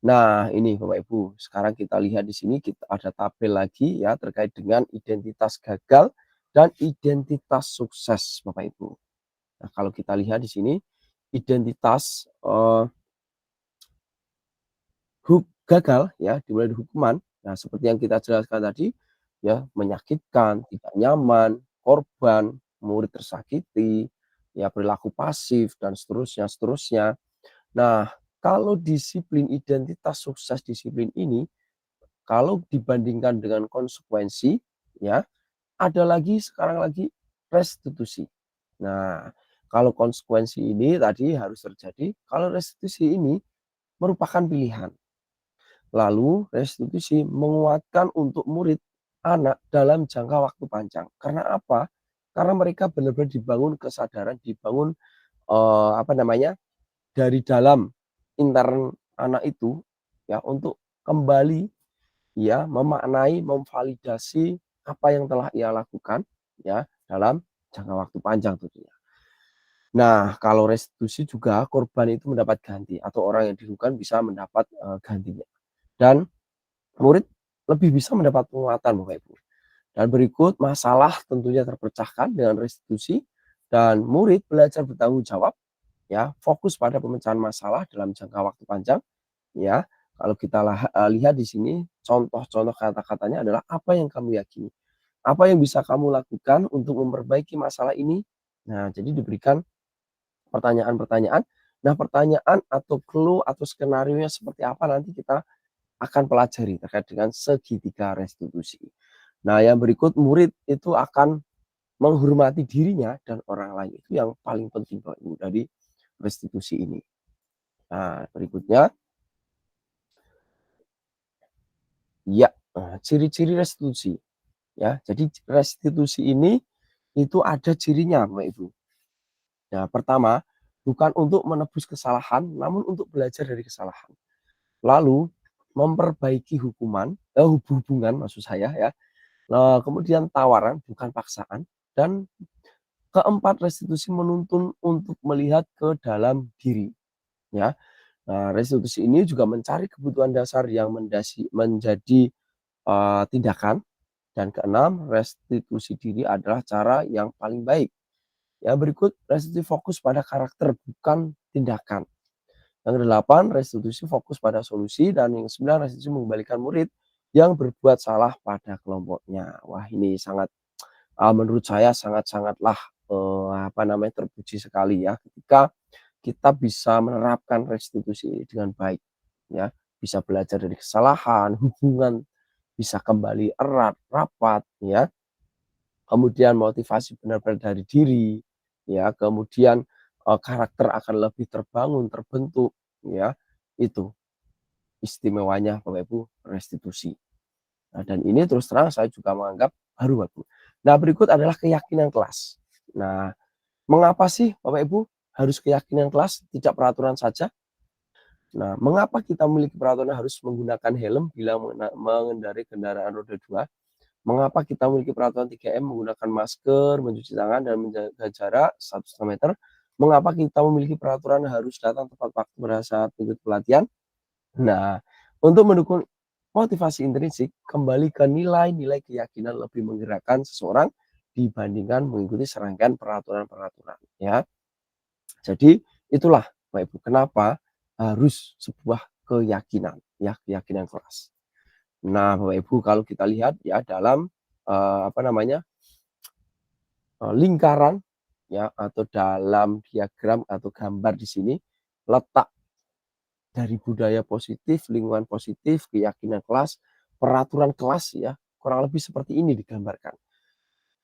Nah, ini Bapak Ibu, sekarang kita lihat di sini kita ada tabel lagi ya terkait dengan identitas gagal dan identitas sukses Bapak Ibu. Nah, kalau kita lihat di sini identitas gagal ya dimulai dari hukuman. Nah, seperti yang kita jelaskan tadi ya menyakitkan, tidak nyaman, korban, murid tersakiti, ya perilaku pasif dan seterusnya. Nah, kalau disiplin identitas sukses disiplin ini, kalau dibandingkan dengan konsekuensi, ya, ada lagi sekarang lagi restitusi. Nah, kalau konsekuensi ini tadi harus terjadi, kalau restitusi ini merupakan pilihan. Lalu restitusi menguatkan untuk murid anak dalam jangka waktu panjang. Karena apa? Karena mereka benar-benar dibangun kesadaran, dibangun apa namanya? Dari dalam intern anak itu ya untuk kembali ya memaknai, memvalidasi apa yang telah ia lakukan ya dalam jangka waktu panjang tentunya. Nah, kalau restitusi juga korban itu mendapat ganti atau orang yang dirugikan bisa mendapat gantinya. Dan murid lebih bisa mendapat penguatan Bapak Ibu. Dan berikut masalah tentunya terpecahkan dengan restitusi dan murid belajar bertanggung jawab ya, fokus pada pemecahan masalah dalam jangka waktu panjang ya. Kalau kita lihat di sini contoh-contoh kata-katanya adalah apa yang kamu yakini. Apa yang bisa kamu lakukan untuk memperbaiki masalah ini? Nah, jadi diberikan pertanyaan-pertanyaan. Nah, pertanyaan atau clue atau skenario-nya seperti apa nanti kita akan pelajari terkait dengan segitiga restitusi. Nah, yang berikut murid itu akan menghormati dirinya dan orang lain. Itu yang paling penting Bapak Ibu dari restitusi ini. Nah, berikutnya ya, ciri-ciri restitusi ya. Jadi restitusi ini itu ada cirinya Bapak Ibu. Ya, pertama, bukan untuk menebus kesalahan namun untuk belajar dari kesalahan. Lalu memperbaiki hubungan maksud saya ya. Kemudian tawaran bukan paksaan dan keempat restitusi menuntun untuk melihat ke dalam diri ya. Nah, restitusi ini juga mencari kebutuhan dasar yang menjadi tindakan dan keenam restitusi diri adalah cara yang paling baik. Ya, berikut restitusi fokus pada karakter bukan tindakan. Yang kedelapan, restitusi fokus pada solusi dan yang sembilan restitusi mengembalikan murid yang berbuat salah pada kelompoknya. Wah, ini sangat menurut saya sangat-sangatlah apa namanya terpuji sekali ya ketika kita bisa menerapkan restitusi ini dengan baik ya. Bisa belajar dari kesalahan, hubungan bisa kembali erat, rapat ya. Kemudian motivasi benar-benar dari diri ya, kemudian karakter akan lebih terbangun, terbentuk ya. Itu istimewanya Bapak Ibu restitusi. Nah, dan ini terus terang saya juga menganggap baru Bapak Ibu. Nah, berikut adalah keyakinan kelas. Nah, mengapa sih Bapak Ibu harus keyakinan kelas, tidak peraturan saja? Nah, mengapa kita memiliki peraturan harus menggunakan helm bila mengendarai kendaraan roda 2? Mengapa kita memiliki peraturan 3M menggunakan masker, mencuci tangan, dan menjaga jarak 1,5 meter? Mengapa kita memiliki peraturan harus datang tepat waktu pada saat mengikuti pelatihan? Nah, untuk mendukung motivasi intrinsik, kembali ke nilai-nilai keyakinan lebih menggerakkan seseorang dibandingkan mengikuti serangkaian peraturan-peraturan. Ya, jadi itulah Bapak Ibu kenapa harus sebuah keyakinan, ya keyakinan kelas. Nah, Bapak Ibu kalau kita lihat ya dalam apa namanya lingkaran ya atau dalam diagram atau gambar di sini letak dari budaya positif, lingkungan positif, keyakinan kelas, peraturan kelas ya, kurang lebih seperti ini digambarkan.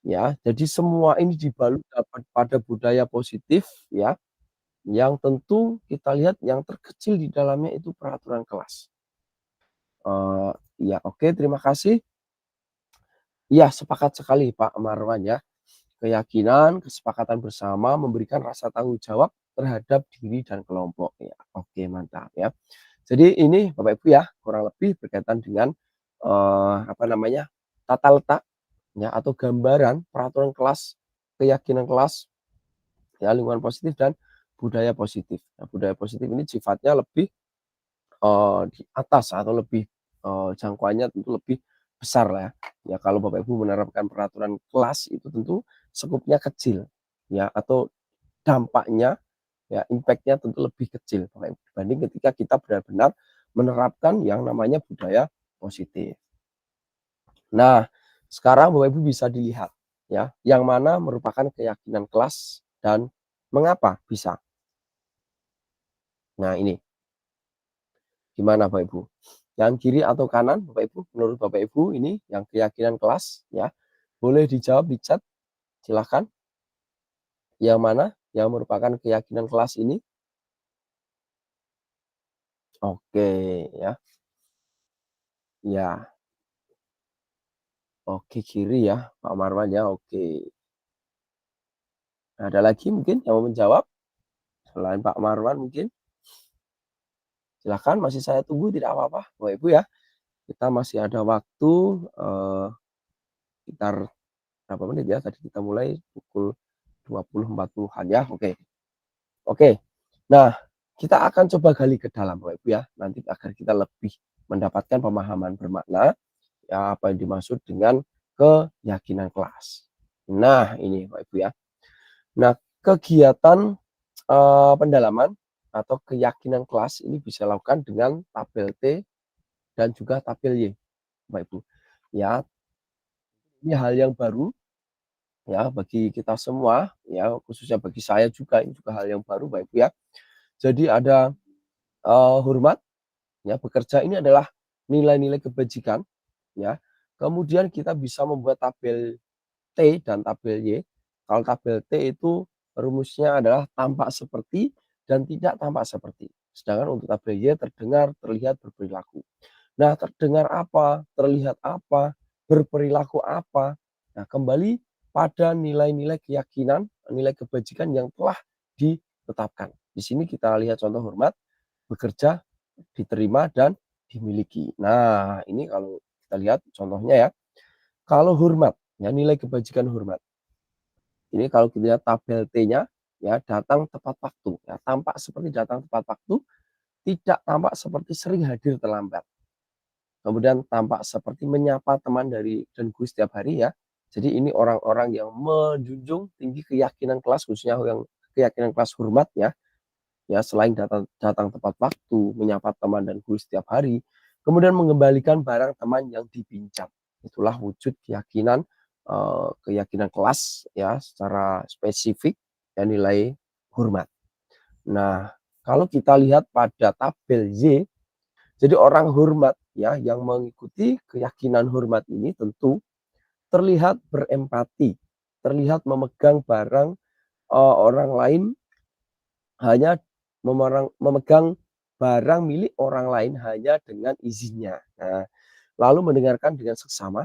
Ya, jadi semua ini dibalut pada budaya positif ya, yang tentu kita lihat yang terkecil di dalamnya itu peraturan kelas. Ya oke, terima kasih. Ya, sepakat sekali Pak Marwan ya. Keyakinan, kesepakatan bersama memberikan rasa tanggung jawab terhadap diri dan kelompok ya. Oke, mantap ya. Jadi ini Bapak Ibu ya, kurang lebih berkaitan dengan apa namanya? Tata letak ya atau gambaran peraturan kelas, keyakinan kelas, ya lingkungan positif dan budaya positif. Nah, budaya positif ini sifatnya lebih di atas atau lebih jangkauannya tentu lebih besar lah ya. Ya kalau Bapak Ibu menerapkan peraturan kelas itu tentu skupnya kecil ya atau dampaknya ya impact-nya tentu lebih kecil Bapak Ibu dibanding ketika kita benar-benar menerapkan yang namanya budaya positif. Nah, sekarang Bapak Ibu bisa dilihat ya, yang mana merupakan keyakinan kelas dan Mengapa bisa? Nah, ini gimana Bapak Ibu? Yang kiri atau kanan Bapak Ibu? Menurut Bapak Ibu ini yang keyakinan kelas ya. Boleh dijawab di chat, silahkan. Yang mana yang merupakan keyakinan kelas ini? Oke ya. Ya, oke kiri ya Pak Marwan ya. Oke. Ada lagi mungkin yang mau menjawab selain Pak Marwan mungkin? Silahkan, masih saya tunggu, tidak apa-apa Bapak Ibu ya. Kita masih ada waktu sekitar berapa menit ya? Tadi kita mulai pukul 20.40-an ya. Oke. Oke. Nah, kita akan coba gali ke dalam Bapak Ibu ya. Nanti agar kita lebih mendapatkan pemahaman bermakna ya apa yang dimaksud dengan keyakinan kelas. Nah, ini Bapak Ibu ya. Nah, kegiatan pendalaman atau keyakinan kelas ini bisa dilakukan dengan tabel T dan juga tabel Y, Bapak Ibu. Ya, ini hal yang baru ya bagi kita semua ya, khususnya bagi saya juga ini juga hal yang baru Bapak Ibu ya. Jadi ada hormat ya, bekerja ini adalah nilai-nilai kebajikan ya. Kemudian kita bisa membuat tabel T dan tabel Y. Kalau tabel T itu rumusnya adalah tampak seperti dan tidak tampak seperti. Sedangkan untuk tabel Y terdengar, terlihat, berperilaku. Nah, terdengar apa, terlihat apa, berperilaku apa. Nah, kembali pada nilai-nilai keyakinan, nilai kebajikan yang telah ditetapkan. Di sini kita lihat contoh hormat, bekerja, diterima, dan dimiliki. Nah, ini kalau kita lihat contohnya ya. Kalau hormat, ya nilai kebajikan hormat. Ini kalau kita lihat tabel T-nya, ya datang tepat waktu. Ya, tampak seperti datang tepat waktu, tidak tampak seperti sering hadir terlambat. Kemudian tampak seperti menyapa teman dari dan guru setiap hari ya. Jadi ini orang-orang yang menjunjung tinggi keyakinan kelas, khususnya yang keyakinan kelas hormat ya. Ya, selain datang tepat waktu, menyapa teman dan guru setiap hari, kemudian mengembalikan barang teman yang dipinjam. Itulah wujud keyakinan keyakinan kelas ya secara spesifik dan nilai hormat. Nah, kalau kita lihat pada tabel Y, jadi orang hormat ya yang mengikuti keyakinan hormat ini tentu terlihat berempati, terlihat memegang barang orang lain, hanya memegang barang milik orang lain hanya dengan izinnya. Nah, lalu mendengarkan dengan seksama,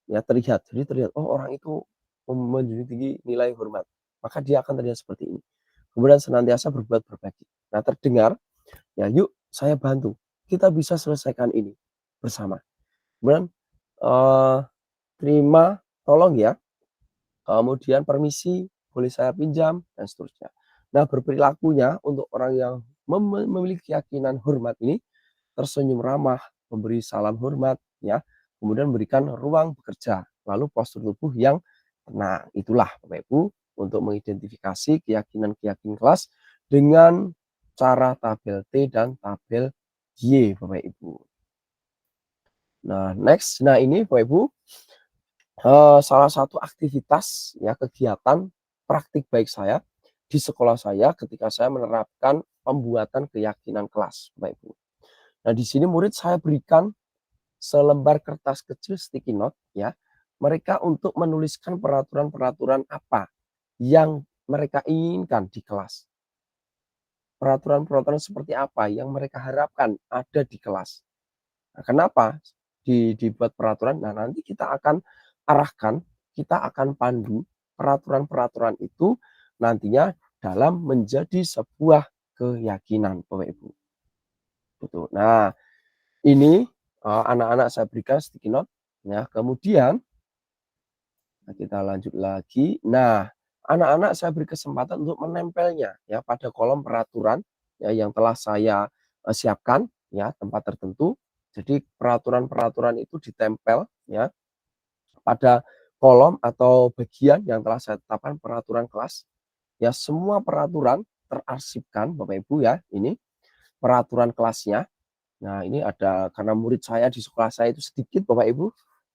ya terlihat. Jadi terlihat, oh orang itu menjunjung tinggi nilai hormat. Maka dia akan terlihat seperti ini. Kemudian senantiasa berbuat berbagi. Nah, terdengar, ya yuk saya bantu. Kita bisa selesaikan ini bersama. Kemudian terima, tolong ya. Kemudian permisi, boleh saya pinjam, dan seterusnya. Nah, berperilakunya untuk orang yang memiliki keyakinan hormat ini, tersenyum ramah, memberi salam hormat, ya, kemudian memberikan ruang bekerja, lalu postur tubuh yang tenang. Itulah Bapak Ibu untuk mengidentifikasi keyakinan-keyakinan kelas dengan cara tabel T dan tabel Y, Bapak Ibu. Nah, next. Nah, ini Bapak Ibu salah satu aktivitas ya kegiatan praktik baik saya di sekolah saya ketika saya menerapkan pembuatan keyakinan kelas, Bapak Ibu. Nah, di sini murid saya berikan selembar kertas kecil sticky note ya. Mereka untuk menuliskan peraturan-peraturan apa yang mereka inginkan di kelas. Peraturan-peraturan seperti apa yang mereka harapkan ada di kelas. Nah, kenapa dibuat peraturan? Nah, nanti kita akan arahkan, kita akan pandu peraturan-peraturan itu nantinya dalam menjadi sebuah keyakinan, Bapak Ibu. Betul. Nah, ini anak-anak saya berikan sticky note ya. Kemudian kita lanjut lagi. Nah, anak-anak saya beri kesempatan untuk menempelnya ya pada kolom peraturan ya yang telah saya siapkan ya tempat tertentu. Jadi peraturan-peraturan itu ditempel ya pada kolom atau bagian yang telah saya tetapkan peraturan kelas. Ya, semua peraturan terarsipkan Bapak Ibu ya. Ini peraturan kelasnya. Nah, ini ada karena murid saya di sekolah saya itu sedikit Bapak Ibu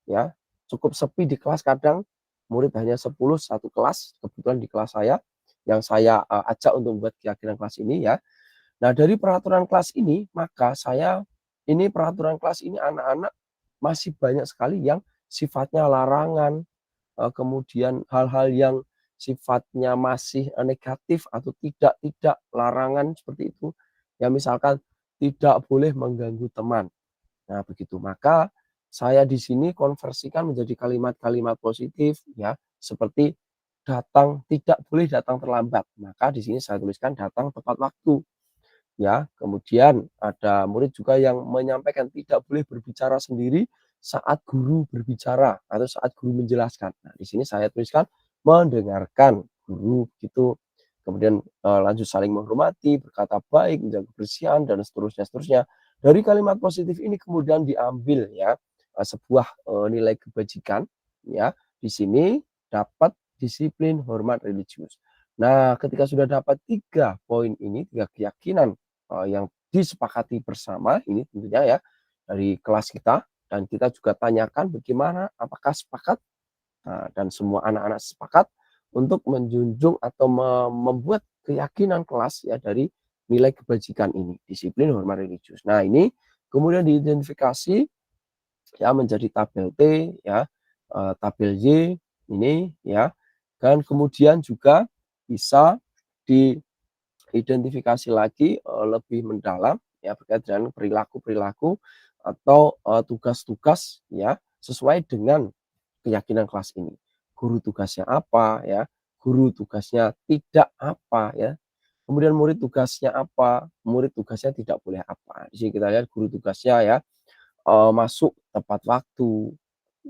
ya. Cukup sepi di kelas, kadang murid hanya 10 satu kelas, kebetulan di kelas saya yang saya ajak untuk membuat keyakinan kelas ini ya. Nah, dari peraturan kelas ini, maka peraturan kelas ini anak-anak masih banyak sekali yang sifatnya larangan, kemudian hal-hal yang sifatnya masih negatif atau tidak larangan seperti itu. Ya misalkan tidak boleh mengganggu teman. Nah, begitu. Maka saya di sini konversikan menjadi kalimat-kalimat positif ya, seperti tidak boleh datang terlambat. Maka di sini saya tuliskan datang tepat waktu. Ya, kemudian ada murid juga yang menyampaikan tidak boleh berbicara sendiri saat guru berbicara atau saat guru menjelaskan. Nah, di sini saya tuliskan mendengarkan guru gitu. Kemudian lanjut saling menghormati, berkata baik, menjaga kebersihan dan seterusnya. Dari kalimat positif ini kemudian diambil ya sebuah nilai kebajikan ya. Di sini dapat disiplin, hormat religius. Nah, ketika sudah dapat 3 poin ini, 3 keyakinan yang disepakati bersama ini tentunya ya dari kelas kita, dan kita juga tanyakan bagaimana apakah sepakat. Nah, dan semua anak-anak sepakat untuk menjunjung atau membuat keyakinan kelas ya dari nilai kebajikan ini, disiplin, hormat religius. Nah, ini kemudian diidentifikasi ya menjadi tabel T ya, tabel Y ini ya, dan kemudian juga bisa diidentifikasi lagi lebih mendalam ya berkait dengan perilaku-perilaku atau tugas-tugas ya sesuai dengan keyakinan kelas ini. Guru tugasnya apa ya, guru tugasnya tidak apa ya. Kemudian murid tugasnya apa, murid tugasnya tidak boleh apa. Di sini kita lihat guru tugasnya ya masuk tepat waktu,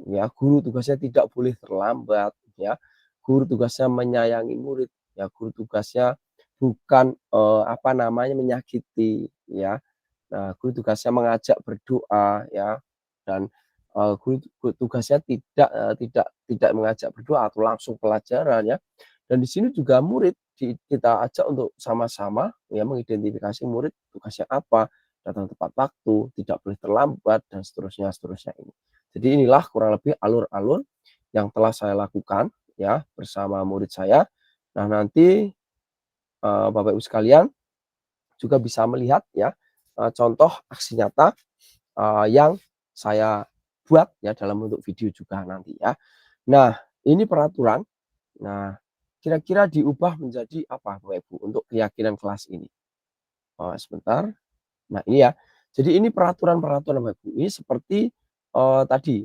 ya guru tugasnya tidak boleh terlambat, ya guru tugasnya menyayangi murid, ya guru tugasnya bukan menyakiti, ya. Nah, guru tugasnya mengajak berdoa, ya, dan guru tugasnya tidak mengajak berdoa atau langsung pelajaran, ya. Dan di sini juga murid kita ajak untuk sama-sama ya mengidentifikasi murid tugasnya apa, datang tepat waktu, tidak boleh terlambat dan seterusnya ini. Jadi inilah kurang lebih alur-alur yang telah saya lakukan ya bersama murid saya. Nah, nanti Bapak Ibu sekalian juga bisa melihat ya contoh aksi nyata yang saya buat ya dalam bentuk video juga nanti ya. Nah, ini peraturan. Nah, kira-kira diubah menjadi apa Bapak Ibu untuk keyakinan kelas ini? Sebentar. Nah, ini ya. Jadi ini peraturan-peraturan Bapak Ibu. Ini seperti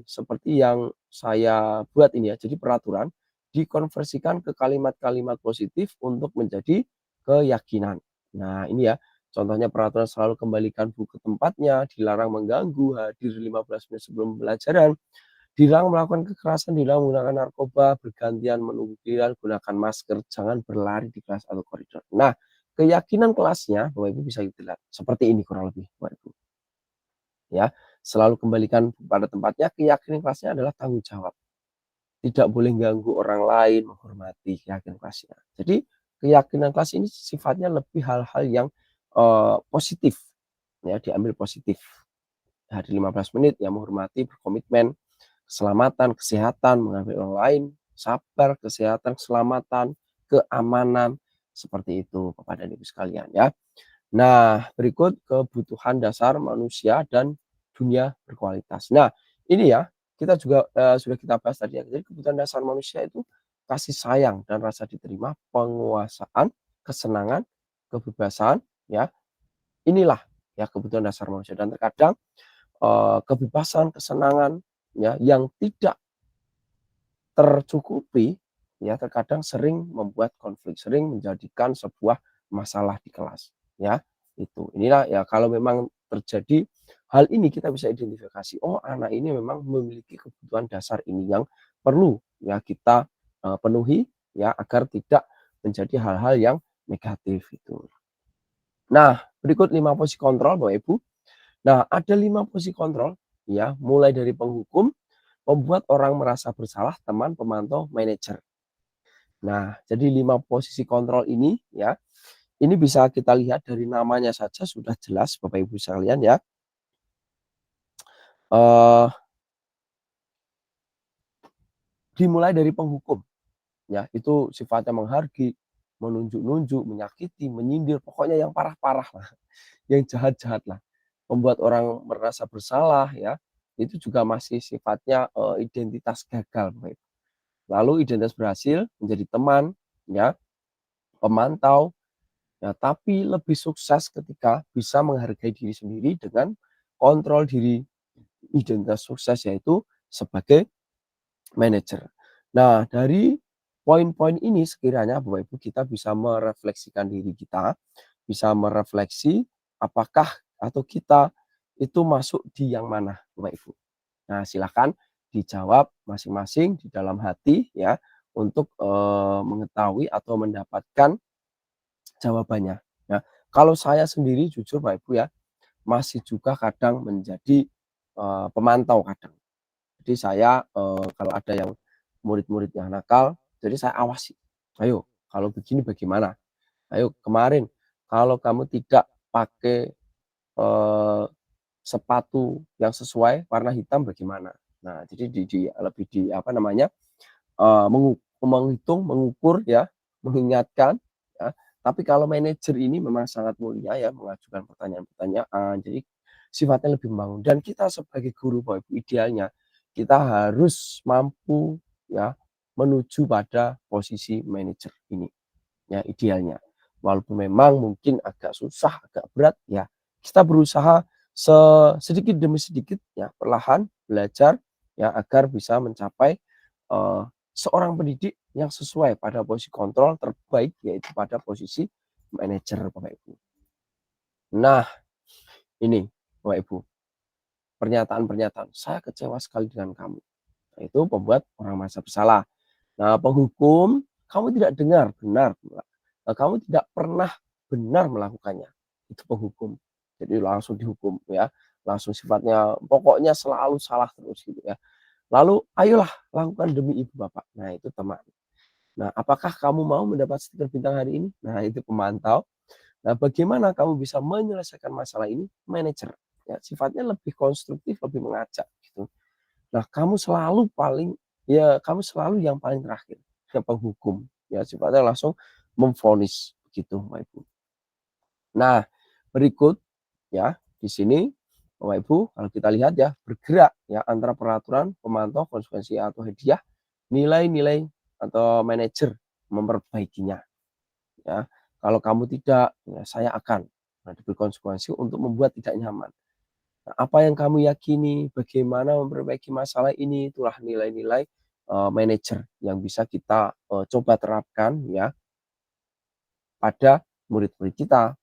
seperti yang saya buat ini ya. Jadi peraturan dikonversikan ke kalimat-kalimat positif untuk menjadi keyakinan. Nah, ini ya. Contohnya peraturan selalu kembalikan buku ke tempatnya, dilarang mengganggu, hadir 15 menit sebelum pembelajaran, dilarang melakukan kekerasan, dilarang menggunakan narkoba, bergantian menunggu giliran, gunakan masker, jangan berlari di kelas atau koridor. Nah, keyakinan kelasnya Bapak Ibu bisa dilihat seperti ini kurang lebih Bapak Ibu. Ya, selalu kembalikan pada tempatnya, keyakinan kelasnya adalah tanggung jawab. Tidak boleh ganggu orang lain, menghormati keyakinan kelasnya. Jadi, keyakinan kelas ini sifatnya lebih hal-hal yang positif ya, diambil positif. Hadir 15 menit yang menghormati, berkomitmen, keselamatan, kesehatan, menghargai orang lain, sabar, kesehatan, keselamatan, keamanan, seperti itu Bapak dan Ibu sekalian ya. Nah, berikut kebutuhan dasar manusia dan dunia berkualitas. Nah, ini ya, kita juga sudah kita bahas tadi ya. Jadi kebutuhan dasar manusia itu kasih sayang dan rasa diterima, penguasaan, kesenangan, kebebasan, ya. Inilah ya kebutuhan dasar manusia dan terkadang kebebasan, kesenangan ya yang tidak tercukupi ya terkadang sering membuat konflik, sering menjadikan sebuah masalah di kelas ya. Itu. Inilah ya kalau memang terjadi hal ini kita bisa identifikasi, oh anak ini memang memiliki kebutuhan dasar ini yang perlu ya kita penuhi ya agar tidak menjadi hal-hal yang negatif itu. Nah, berikut 5 posisi kontrol Bapak Ibu. Nah, ada 5 posisi kontrol ya, mulai dari penghukum, membuat orang merasa bersalah, teman, pemantau, manajer. Nah, jadi 5 posisi kontrol ini ya, ini bisa kita lihat dari namanya saja sudah jelas Bapak Ibu sekalian ya. Dimulai dari penghukum ya, itu sifatnya menghargai, menunjuk-nunjuk, menyakiti, menyindir, pokoknya yang parah-parah lah, yang jahat-jahat lah, membuat orang merasa bersalah ya, itu juga masih sifatnya identitas gagal, Bapak Ibu. Lalu identitas berhasil menjadi teman, ya, pemantau, ya, tapi lebih sukses ketika bisa menghargai diri sendiri dengan kontrol diri. Identitas sukses yaitu sebagai manajer. Nah, dari poin-poin ini sekiranya Bapak Ibu kita bisa merefleksikan diri kita, bisa merefleksi apakah atau kita itu masuk di yang mana Bapak Ibu. Nah, silakan dijawab masing-masing di dalam hati ya untuk mengetahui atau mendapatkan jawabannya. Ya, kalau saya sendiri jujur Bapak Ibu ya masih juga kadang menjadi pemantau kadang. Jadi saya kalau ada yang murid-murid yang nakal, jadi saya awasi. Ayo, kalau begini bagaimana? Ayo kemarin kalau kamu tidak pakai sepatu yang sesuai warna hitam bagaimana? Nah, jadi lebih di apa namanya menghitung, mengukur ya, mengingatkan ya. Tapi kalau manajer ini memang sangat mulia ya mengajukan pertanyaan-pertanyaan. Jadi sifatnya lebih membangun dan kita sebagai guru Bapak Ibu idealnya kita harus mampu ya menuju pada posisi manajer ini ya idealnya. Walaupun memang mungkin agak susah, agak berat ya. Kita berusaha sedikit demi sedikit ya perlahan belajar ya agar bisa mencapai seorang pendidik yang sesuai pada posisi kontrol terbaik yaitu pada posisi manajer Bapak Ibu. Nah, ini Bapak Ibu, pernyataan-pernyataan, saya kecewa sekali dengan kamu. Nah, itu membuat orang merasa bersalah. Nah, penghukum, kamu tidak dengar benar. Kamu tidak pernah benar melakukannya. Itu penghukum. Jadi langsung dihukum ya. Langsung sifatnya pokoknya selalu salah terus gitu ya. Lalu ayolah lakukan demi ibu bapak. Nah, itu teman. Nah, apakah kamu mau mendapat stiker bintang hari ini? Nah, itu pemantau. Nah, bagaimana kamu bisa menyelesaikan masalah ini? Manajer. Ya, sifatnya lebih konstruktif, lebih mengajak gitu. Nah, kamu selalu yang paling terakhir, yang penghukum. Ya, sifatnya langsung memvonis begitu, Bapak Ibu. Nah, berikut ya di sini Bapak Ibu kalau kita lihat ya bergerak ya antara peraturan, pemantau, konsekuensi atau hadiah, nilai-nilai atau manajer memperbaikinya. Ya, kalau kamu tidak, ya saya akan diberi konsekuensi untuk membuat tidak nyaman. Nah, apa yang kamu yakini, bagaimana memperbaiki masalah ini, itulah nilai-nilai manajer yang bisa kita coba terapkan ya pada murid-murid kita,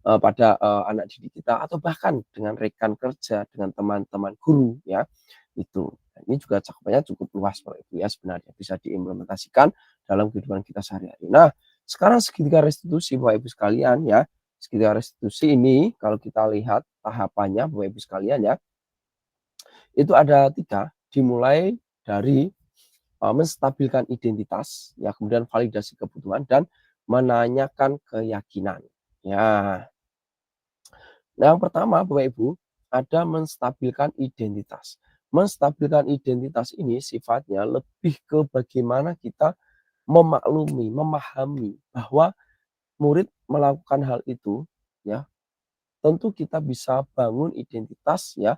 pada anak didik kita, atau bahkan dengan rekan kerja, dengan teman-teman guru ya itu. Nah, ini juga cakupannya cukup luas Bapak Ibu ya sebenarnya bisa diimplementasikan dalam kehidupan kita sehari-hari. Nah, sekarang segitiga restitusi Bapak Ibu sekalian ya. Segitiga restitusi ini kalau kita lihat tahapannya Bapak Ibu sekalian ya. Itu ada 3, dimulai dari menstabilkan identitas, ya kemudian validasi kebutuhan dan menanyakan keyakinan. Ya. Nah, yang pertama Bapak Ibu ada menstabilkan identitas. Menstabilkan identitas ini sifatnya lebih ke bagaimana kita memaklumi, memahami bahwa murid melakukan hal itu ya, tentu kita bisa bangun identitas ya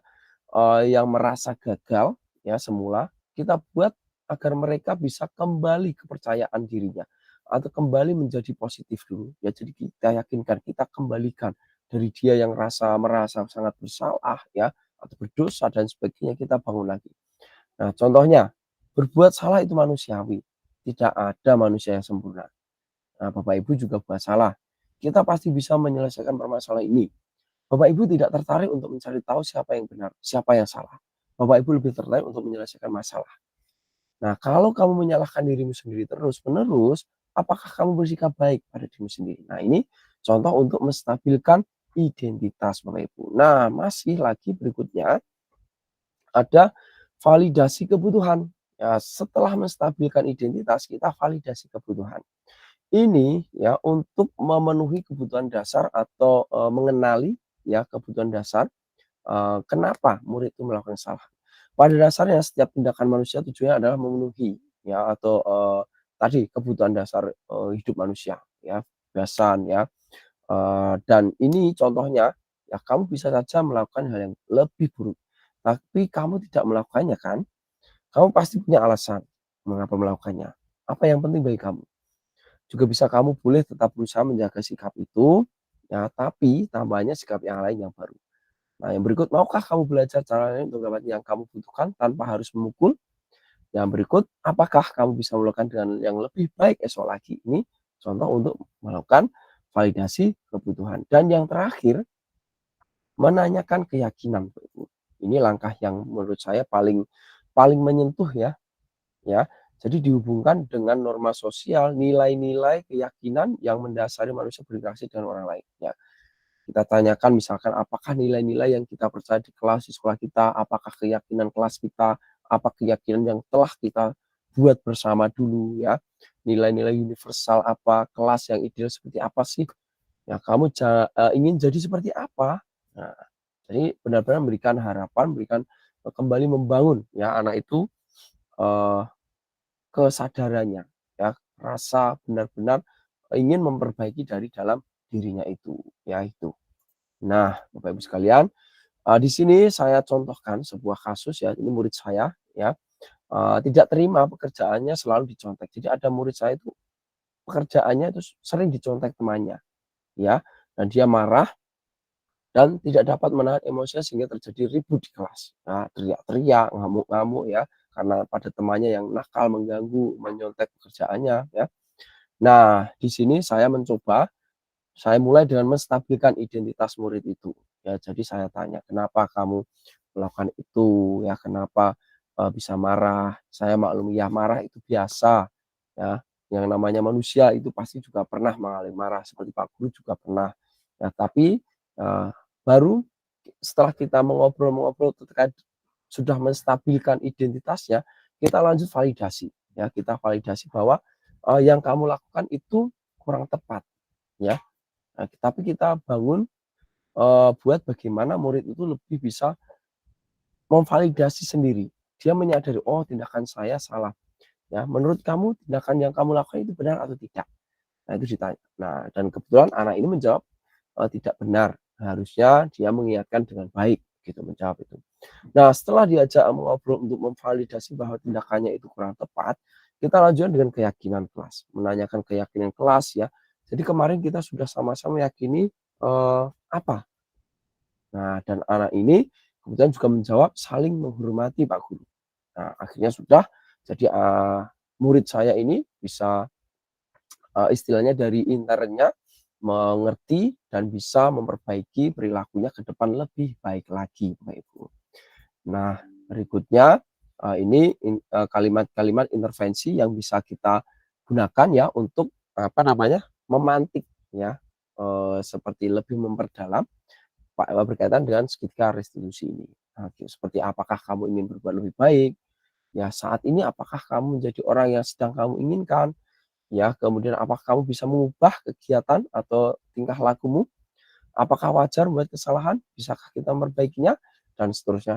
yang merasa gagal ya semula, kita buat agar mereka bisa kembali kepercayaan dirinya atau kembali menjadi positif dulu ya. Jadi kita yakinkan, kita kembalikan dari dia yang merasa sangat bersalah ya atau berdosa dan sebagainya, kita bangun lagi. Nah, contohnya berbuat salah itu manusiawi. Tidak ada manusia yang sempurna. Nah, Bapak Ibu juga buat salah. Kita pasti bisa menyelesaikan permasalahan ini. Bapak Ibu tidak tertarik untuk mencari tahu siapa yang benar, siapa yang salah. Bapak Ibu lebih tertarik untuk menyelesaikan masalah. Nah, kalau kamu menyalahkan dirimu sendiri terus-menerus, apakah kamu bersikap baik pada dirimu sendiri? Nah, ini contoh untuk menstabilkan identitas Bapak Ibu. Nah, masih lagi berikutnya ada validasi kebutuhan. Ya, setelah menstabilkan identitas, kita validasi kebutuhan. Ini ya untuk memenuhi kebutuhan dasar atau mengenali ya kebutuhan dasar. Kenapa murid itu melakukan kesalahan? Pada dasarnya setiap tindakan manusia tujuannya adalah memenuhi ya atau tadi kebutuhan dasar hidup manusia ya, kebebasan ya. Dan ini contohnya ya, kamu bisa saja melakukan hal yang lebih buruk, tapi kamu tidak melakukannya kan? Kamu pasti punya alasan mengapa melakukannya. Apa yang penting bagi kamu? Juga bisa kamu boleh tetap berusaha menjaga sikap itu, ya, tapi tambahannya sikap yang lain yang baru. Nah, yang berikut, maukah kamu belajar cara lain untuk dapat yang kamu butuhkan tanpa harus memukul? Yang berikut, apakah kamu bisa melakukan dengan yang lebih baik esok lagi? Ini contoh untuk melakukan validasi kebutuhan. Dan yang terakhir, menanyakan keyakinan. Ini langkah yang menurut saya paling menyentuh ya. Jadi dihubungkan dengan norma sosial, nilai-nilai, keyakinan yang mendasari manusia berinteraksi dengan orang lain. Ya, kita tanyakan misalkan apakah nilai-nilai yang kita percaya di kelas di sekolah kita, apakah keyakinan kelas kita, apa keyakinan yang telah kita buat bersama dulu ya. Nilai-nilai universal apa, kelas yang ideal seperti apa sih? Ya, kamu ingin jadi seperti apa? Nah, jadi benar-benar memberikan harapan, kembali membangun ya anak itu kesadarannya ya, rasa benar-benar ingin memperbaiki dari dalam dirinya itu, ya itu. Nah, Bapak Ibu sekalian, di sini saya contohkan sebuah kasus ya, ini murid saya ya, tidak terima pekerjaannya selalu dicontek. Jadi ada murid saya itu pekerjaannya itu sering dicontek temannya ya, dan dia marah dan tidak dapat menahan emosinya sehingga terjadi ribut di kelas. Nah, teriak-teriak, ngamuk-ngamuk ya, karena pada temannya yang nakal, mengganggu, menyontek pekerjaannya ya. Nah, di sini saya mulai dengan menstabilkan identitas murid itu. Ya, jadi saya tanya, kenapa kamu melakukan itu? Ya, kenapa bisa marah? Saya maklum ya, marah itu biasa. Ya, yang namanya manusia itu pasti juga pernah mengalami marah. Seperti Pak Guru juga pernah. Ya, tapi baru setelah kita mengobrol terkait sudah menstabilkan identitasnya, kita lanjut validasi. Ya, kita validasi bahwa yang kamu lakukan itu kurang tepat. Ya, nah, tapi kita bangun buat bagaimana murid itu lebih bisa memvalidasi sendiri. Dia menyadari, oh tindakan saya salah. Ya, menurut kamu tindakan yang kamu lakukan itu benar atau tidak? Nah, itu ditanya. Nah, dan kebetulan anak ini menjawab tidak benar. Harusnya dia mengingatkan dengan baik, gitu menjawab itu. Nah, setelah diajak mengobrol untuk memvalidasi bahwa tindakannya itu kurang tepat, kita lanjutkan dengan keyakinan kelas, menanyakan keyakinan kelas ya. Jadi kemarin kita sudah sama-sama meyakini apa. Nah, dan anak ini kemudian juga menjawab saling menghormati Pak Guru. Nah, akhirnya sudah jadi murid saya ini bisa istilahnya dari internnya mengerti dan bisa memperbaiki perilakunya ke depan lebih baik lagi, Bapak Ibu. Nah, berikutnya ini kalimat-kalimat intervensi yang bisa kita gunakan ya untuk memantik ya, seperti lebih memperdalam berkaitan dengan segitiga restitusi ini. Nah, seperti apakah kamu ingin berbuat lebih baik? Ya, saat ini apakah kamu menjadi orang yang sedang kamu inginkan? Ya, kemudian apakah kamu bisa mengubah kegiatan atau tingkah lakumu? Apakah wajar membuat kesalahan? Bisakah kita memperbaikinya? Dan seterusnya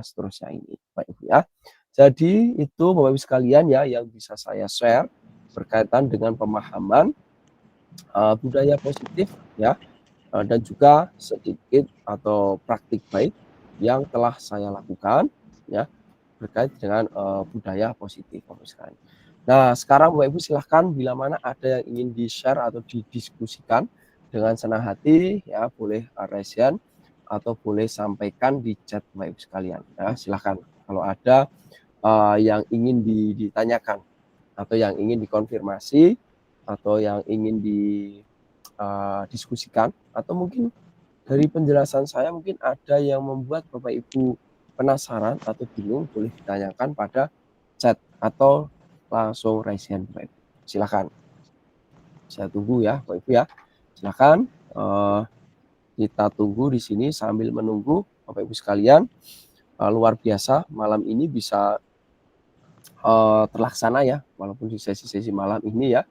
ini, Bapak Ibu ya. Jadi itu Bapak Ibu sekalian ya yang bisa saya share berkaitan dengan pemahaman budaya positif ya, dan juga sedikit atau praktik baik yang telah saya lakukan ya terkait dengan budaya positif Bapak Ibu sekalian. Nah, sekarang Bapak Ibu silahkan bila mana ada yang ingin di-share atau didiskusikan dengan senang hati ya, boleh raise hand atau boleh sampaikan di chat Bapak Ibu sekalian ya. Silahkan kalau ada yang ingin ditanyakan atau yang ingin dikonfirmasi atau yang ingin didiskusikan atau mungkin dari penjelasan saya mungkin ada yang membuat Bapak Ibu penasaran atau bingung, boleh ditanyakan pada chat atau langsung raise hand Bapak Ibu. Silakan. Saya tunggu ya Bapak Ibu ya. Silakan kita tunggu di sini sambil menunggu Bapak Ibu sekalian. Luar biasa malam ini bisa terlaksana ya, walaupun di sesi-sesi malam ini ya.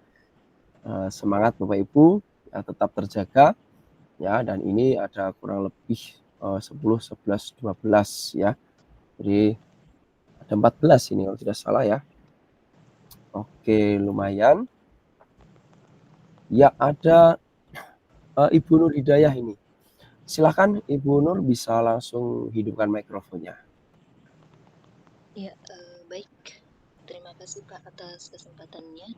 Semangat Bapak Ibu ya, tetap terjaga ya, dan ini ada kurang lebih 10, 11, 12 ya. Jadi ada 14 ini kalau tidak salah ya. Oke, lumayan Ya, ada Ibu Nur Hidayah ini. Silakan Ibu Nur bisa langsung hidupkan mikrofonnya. Ya, baik. Terima kasih Pak atas kesempatannya.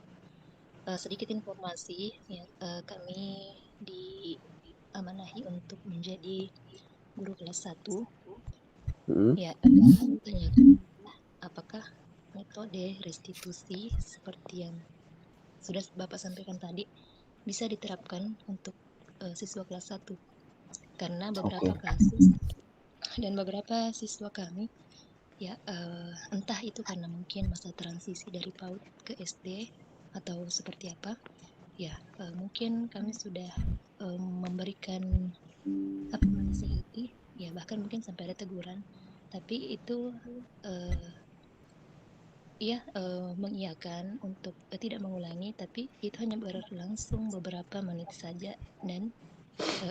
Sedikit informasi, ya, kami diamanahi untuk menjadi guru kelas 1. Hmm. Ya, kami tanyakan apakah metode restitusi seperti yang sudah Bapak sampaikan tadi bisa diterapkan untuk siswa kelas 1. Karena beberapa Oke. kasus dan beberapa siswa kami ya entah itu karena mungkin masa transisi dari PAUD ke SD atau seperti apa ya mungkin kami sudah memberikan apa menasihati ya bahkan mungkin sampai ada teguran tapi itu mengiyakan untuk tidak mengulangi tapi itu hanya berlangsung beberapa menit saja dan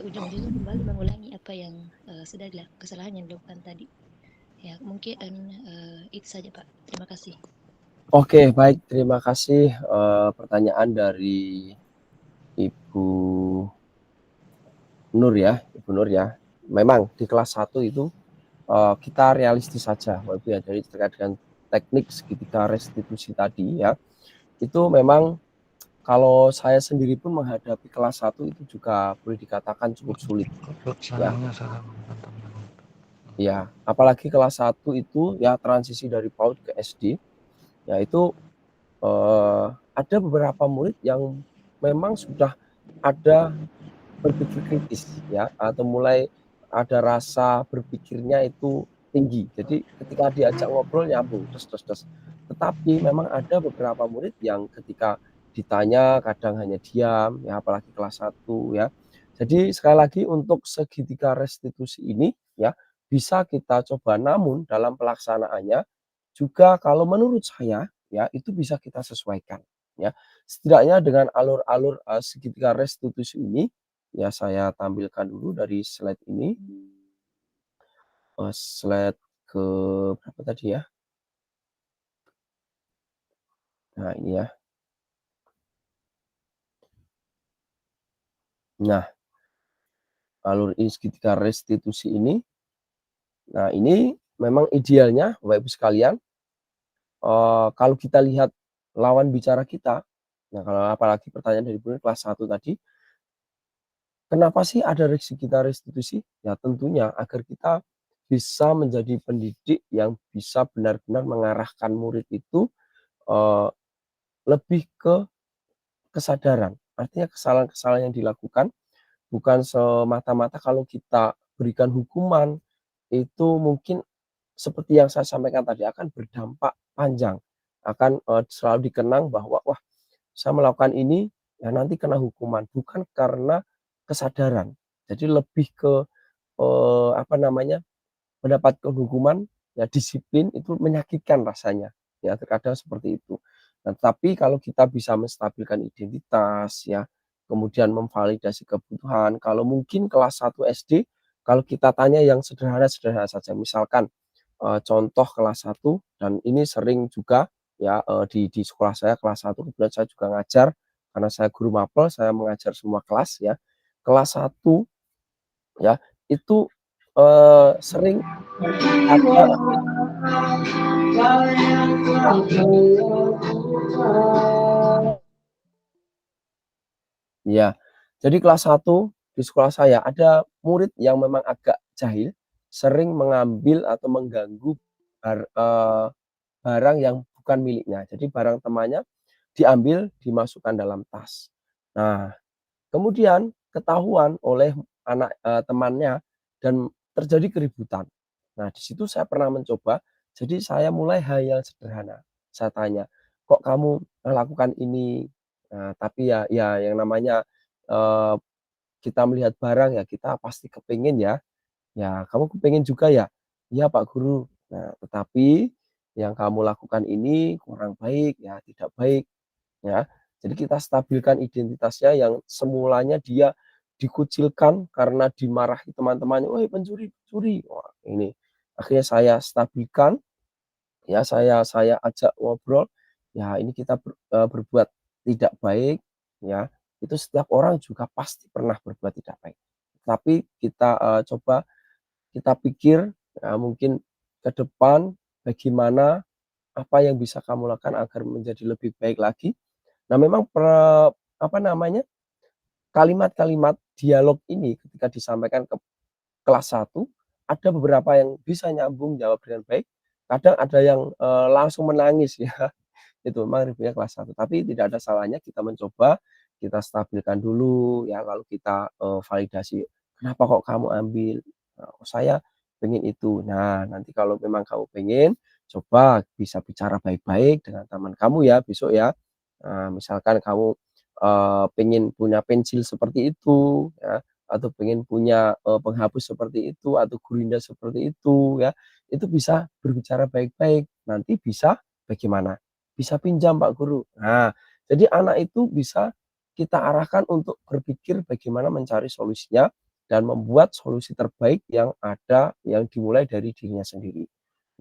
ujung-ujungnya kembali mengulangi apa yang sudah kesalahan yang dilakukan tadi. Ya, mungkin itu saja, Pak. Terima kasih. Oke, baik. Terima kasih pertanyaan dari Ibu Nur ya, Ibu Nur ya. Memang di kelas 1 itu kita realistis saja, Bapak Ibu ya, dari terkait dengan teknik segitiga restitusi tadi ya. Itu memang kalau saya sendiri pun menghadapi kelas 1 itu juga boleh dikatakan cukup sulit ya. Ya, apalagi kelas 1 itu ya transisi dari PAUD ke SD, ya itu ada beberapa murid yang memang sudah ada berpikir kritis ya, atau mulai ada rasa berpikirnya itu tinggi. Jadi ketika diajak ngobrol nyambung, terus. Tetapi memang ada beberapa murid yang ketika ditanya kadang hanya diam, ya apalagi kelas 1 ya. Jadi sekali lagi untuk segitiga restitusi ini ya bisa kita coba, namun dalam pelaksanaannya juga kalau menurut saya ya itu bisa kita sesuaikan ya. Setidaknya dengan alur-alur segitiga restitusi ini ya, saya tampilkan dulu dari slide ini. Slide ke berapa tadi ya? Nah, ini ya. Nah, alur ini segitiga restitusi ini. Nah, ini memang idealnya Bapak Ibu sekalian, kalau kita lihat lawan bicara kita, nah kalau apalagi pertanyaan dari Bu kelas 1 tadi, kenapa sih ada segitiga restitusi? Ya tentunya agar kita bisa menjadi pendidik yang bisa benar-benar mengarahkan murid itu lebih ke kesadaran. Artinya kesalahan-kesalahan yang dilakukan bukan semata-mata kalau kita berikan hukuman, itu mungkin seperti yang saya sampaikan tadi akan berdampak panjang. Akan selalu dikenang bahwa, "Wah, saya melakukan ini, ya nanti kena hukuman." Bukan karena kesadaran. Jadi lebih ke, apa namanya, mendapatkan hukuman, ya disiplin itu menyakitkan rasanya, ya terkadang seperti itu. Nah, tapi kalau kita bisa menstabilkan identitas ya, kemudian memvalidasi kebutuhan, kalau mungkin kelas 1 SD, kalau kita tanya yang sederhana-sederhana saja, misalkan, contoh kelas 1 dan ini sering juga ya, di sekolah saya kelas 1 kebetulan saya juga ngajar, karena saya guru mapel, saya mengajar semua kelas ya. Kelas 1 ya, itu, sering ada ya. Jadi kelas 1 di sekolah saya ada murid yang memang agak jahil, sering mengambil atau mengganggu barang yang bukan miliknya. Jadi barang temannya diambil, dimasukkan dalam tas. Nah, kemudian ketahuan oleh temannya dan terjadi keributan. Nah, di situ saya pernah mencoba, jadi saya mulai hal yang sederhana. Saya tanya, "Kok kamu melakukan ini?" Nah, tapi ya yang namanya, eee, kita melihat barang ya kita pasti kepingin ya. "Ya, kamu kepingin juga ya?" "Iya, Pak Guru." Nah, tetapi yang kamu lakukan ini kurang baik, ya tidak baik. Ya, jadi kita stabilkan identitasnya yang semulanya dia dikucilkan karena dimarahi teman-temannya, "Woi pencuri pencuri." Wah ini, akhirnya saya stabilkan, ya saya ajak ngobrol, ya ini kita berbuat tidak baik, ya itu setiap orang juga pasti pernah berbuat tidak baik. Tapi kita, coba kita pikir, mungkin ke depan bagaimana, apa yang bisa kamu lakukan agar menjadi lebih baik lagi. Nah memang apa namanya, kalimat-kalimat dialog ini ketika disampaikan ke kelas 1 ada beberapa yang bisa nyambung jawab dengan baik, kadang ada yang, langsung menangis ya, itu memang reviewnya kelas 1 tapi tidak ada salahnya kita mencoba, kita stabilkan dulu ya lalu kita, validasi, "Kenapa kok kamu ambil?" "Oh saya pengen itu." Nah nanti kalau memang kamu pengen, coba bisa bicara baik-baik dengan teman kamu ya besok ya, misalkan kamu, pengen punya pensil seperti itu ya, atau pengen punya, penghapus seperti itu, atau gurindal seperti itu ya, itu bisa berbicara baik-baik, nanti bisa bagaimana? Bisa pinjam Pak Guru. Nah, jadi anak itu bisa kita arahkan untuk berpikir bagaimana mencari solusinya dan membuat solusi terbaik yang ada, yang dimulai dari dirinya sendiri.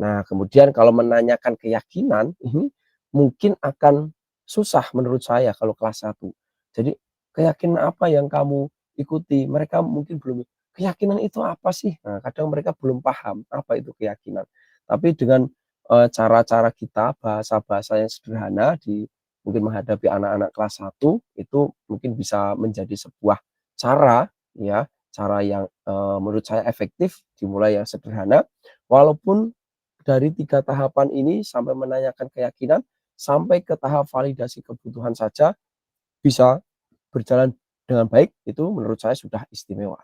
Nah, kemudian kalau menanyakan keyakinan, ini mungkin akan susah menurut saya kalau kelas 1. Jadi, keyakinan apa yang kamu ikuti? Mereka mungkin belum, keyakinan itu apa sih? Nah, kadang mereka belum paham apa itu keyakinan. Tapi dengan, cara-cara kita, bahasa-bahasa yang sederhana mungkin menghadapi anak-anak kelas 1 itu mungkin bisa menjadi sebuah cara ya, cara yang, menurut saya efektif, dimulai yang sederhana, walaupun dari 3 tahapan ini sampai menanyakan keyakinan, sampai ke tahap validasi kebutuhan saja bisa berjalan dengan baik, itu menurut saya sudah istimewa.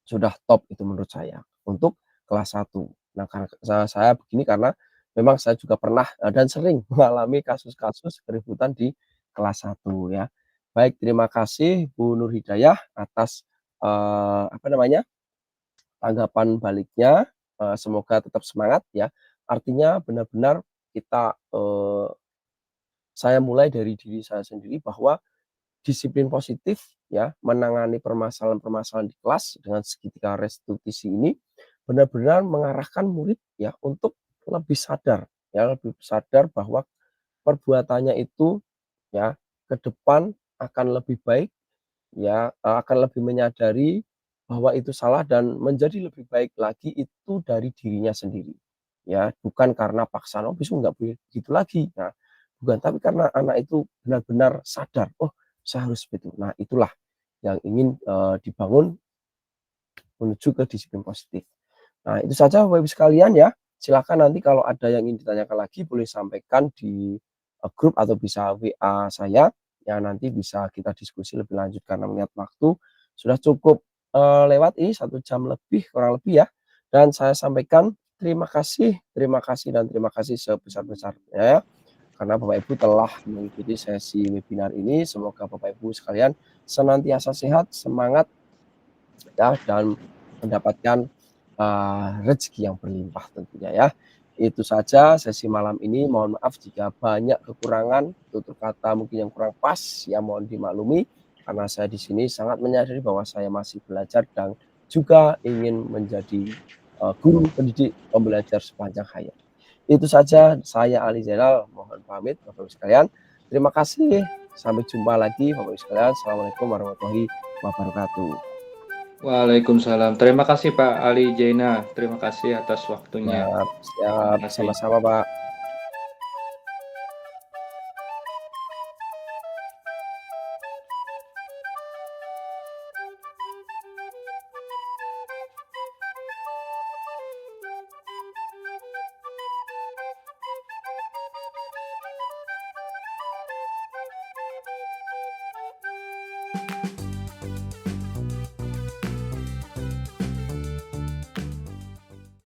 Sudah top itu menurut saya, untuk kelas 1. Nah, karena saya begini karena memang saya juga pernah, dan sering mengalami kasus-kasus keributan di kelas 1 ya. Baik, terima kasih Bu Nur Hidayah atas, apa namanya, tanggapan baliknya, semoga tetap semangat ya. Artinya benar-benar kita, saya mulai dari diri saya sendiri bahwa disiplin positif ya, menangani permasalahan-permasalahan di kelas dengan segitiga restitusi ini, benar-benar mengarahkan murid ya untuk lebih sadar ya, lebih sadar bahwa perbuatannya itu ya, ke depan akan lebih baik ya, akan lebih menyadari bahwa itu salah dan menjadi lebih baik lagi itu dari dirinya sendiri. Ya, bukan karena paksaan, "Oh besok nggak boleh gitu lagi." Nah, bukan, tapi karena anak itu benar-benar sadar, "Oh saya harus begitu." Nah itulah yang ingin, dibangun menuju ke disiplin positif. Nah itu saja Bapak Ibu sekalian ya, silakan nanti kalau ada yang ingin ditanyakan lagi boleh sampaikan di, grup atau bisa WA saya, ya nanti bisa kita diskusi lebih lanjut karena melihat waktu sudah cukup, lewat ini 1 jam lebih, kurang lebih ya, dan saya sampaikan terima kasih dan terima kasih sebesar-besarnya ya, karena Bapak Ibu telah mengikuti sesi webinar ini. Semoga Bapak Ibu sekalian senantiasa sehat, semangat ya, dan mendapatkan, rezeki yang berlimpah tentunya ya. Itu saja sesi malam ini, mohon maaf jika banyak kekurangan, tutur kata mungkin yang kurang pas, ya mohon dimaklumi, karena saya di sini sangat menyadari bahwa saya masih belajar dan juga ingin menjadi, guru pendidik pembelajar sepanjang hayat. Itu saja, saya Ali Zainal, mohon pamit Bapak Ibu sekalian. Terima kasih, sampai jumpa lagi Bapak Ibu sekalian. Assalamualaikum warahmatullahi wabarakatuh. Waalaikumsalam. Terima kasih Pak Ali Jaina. Terima kasih atas waktunya. Siap, Terima siap, kasih. sama-sama Pak.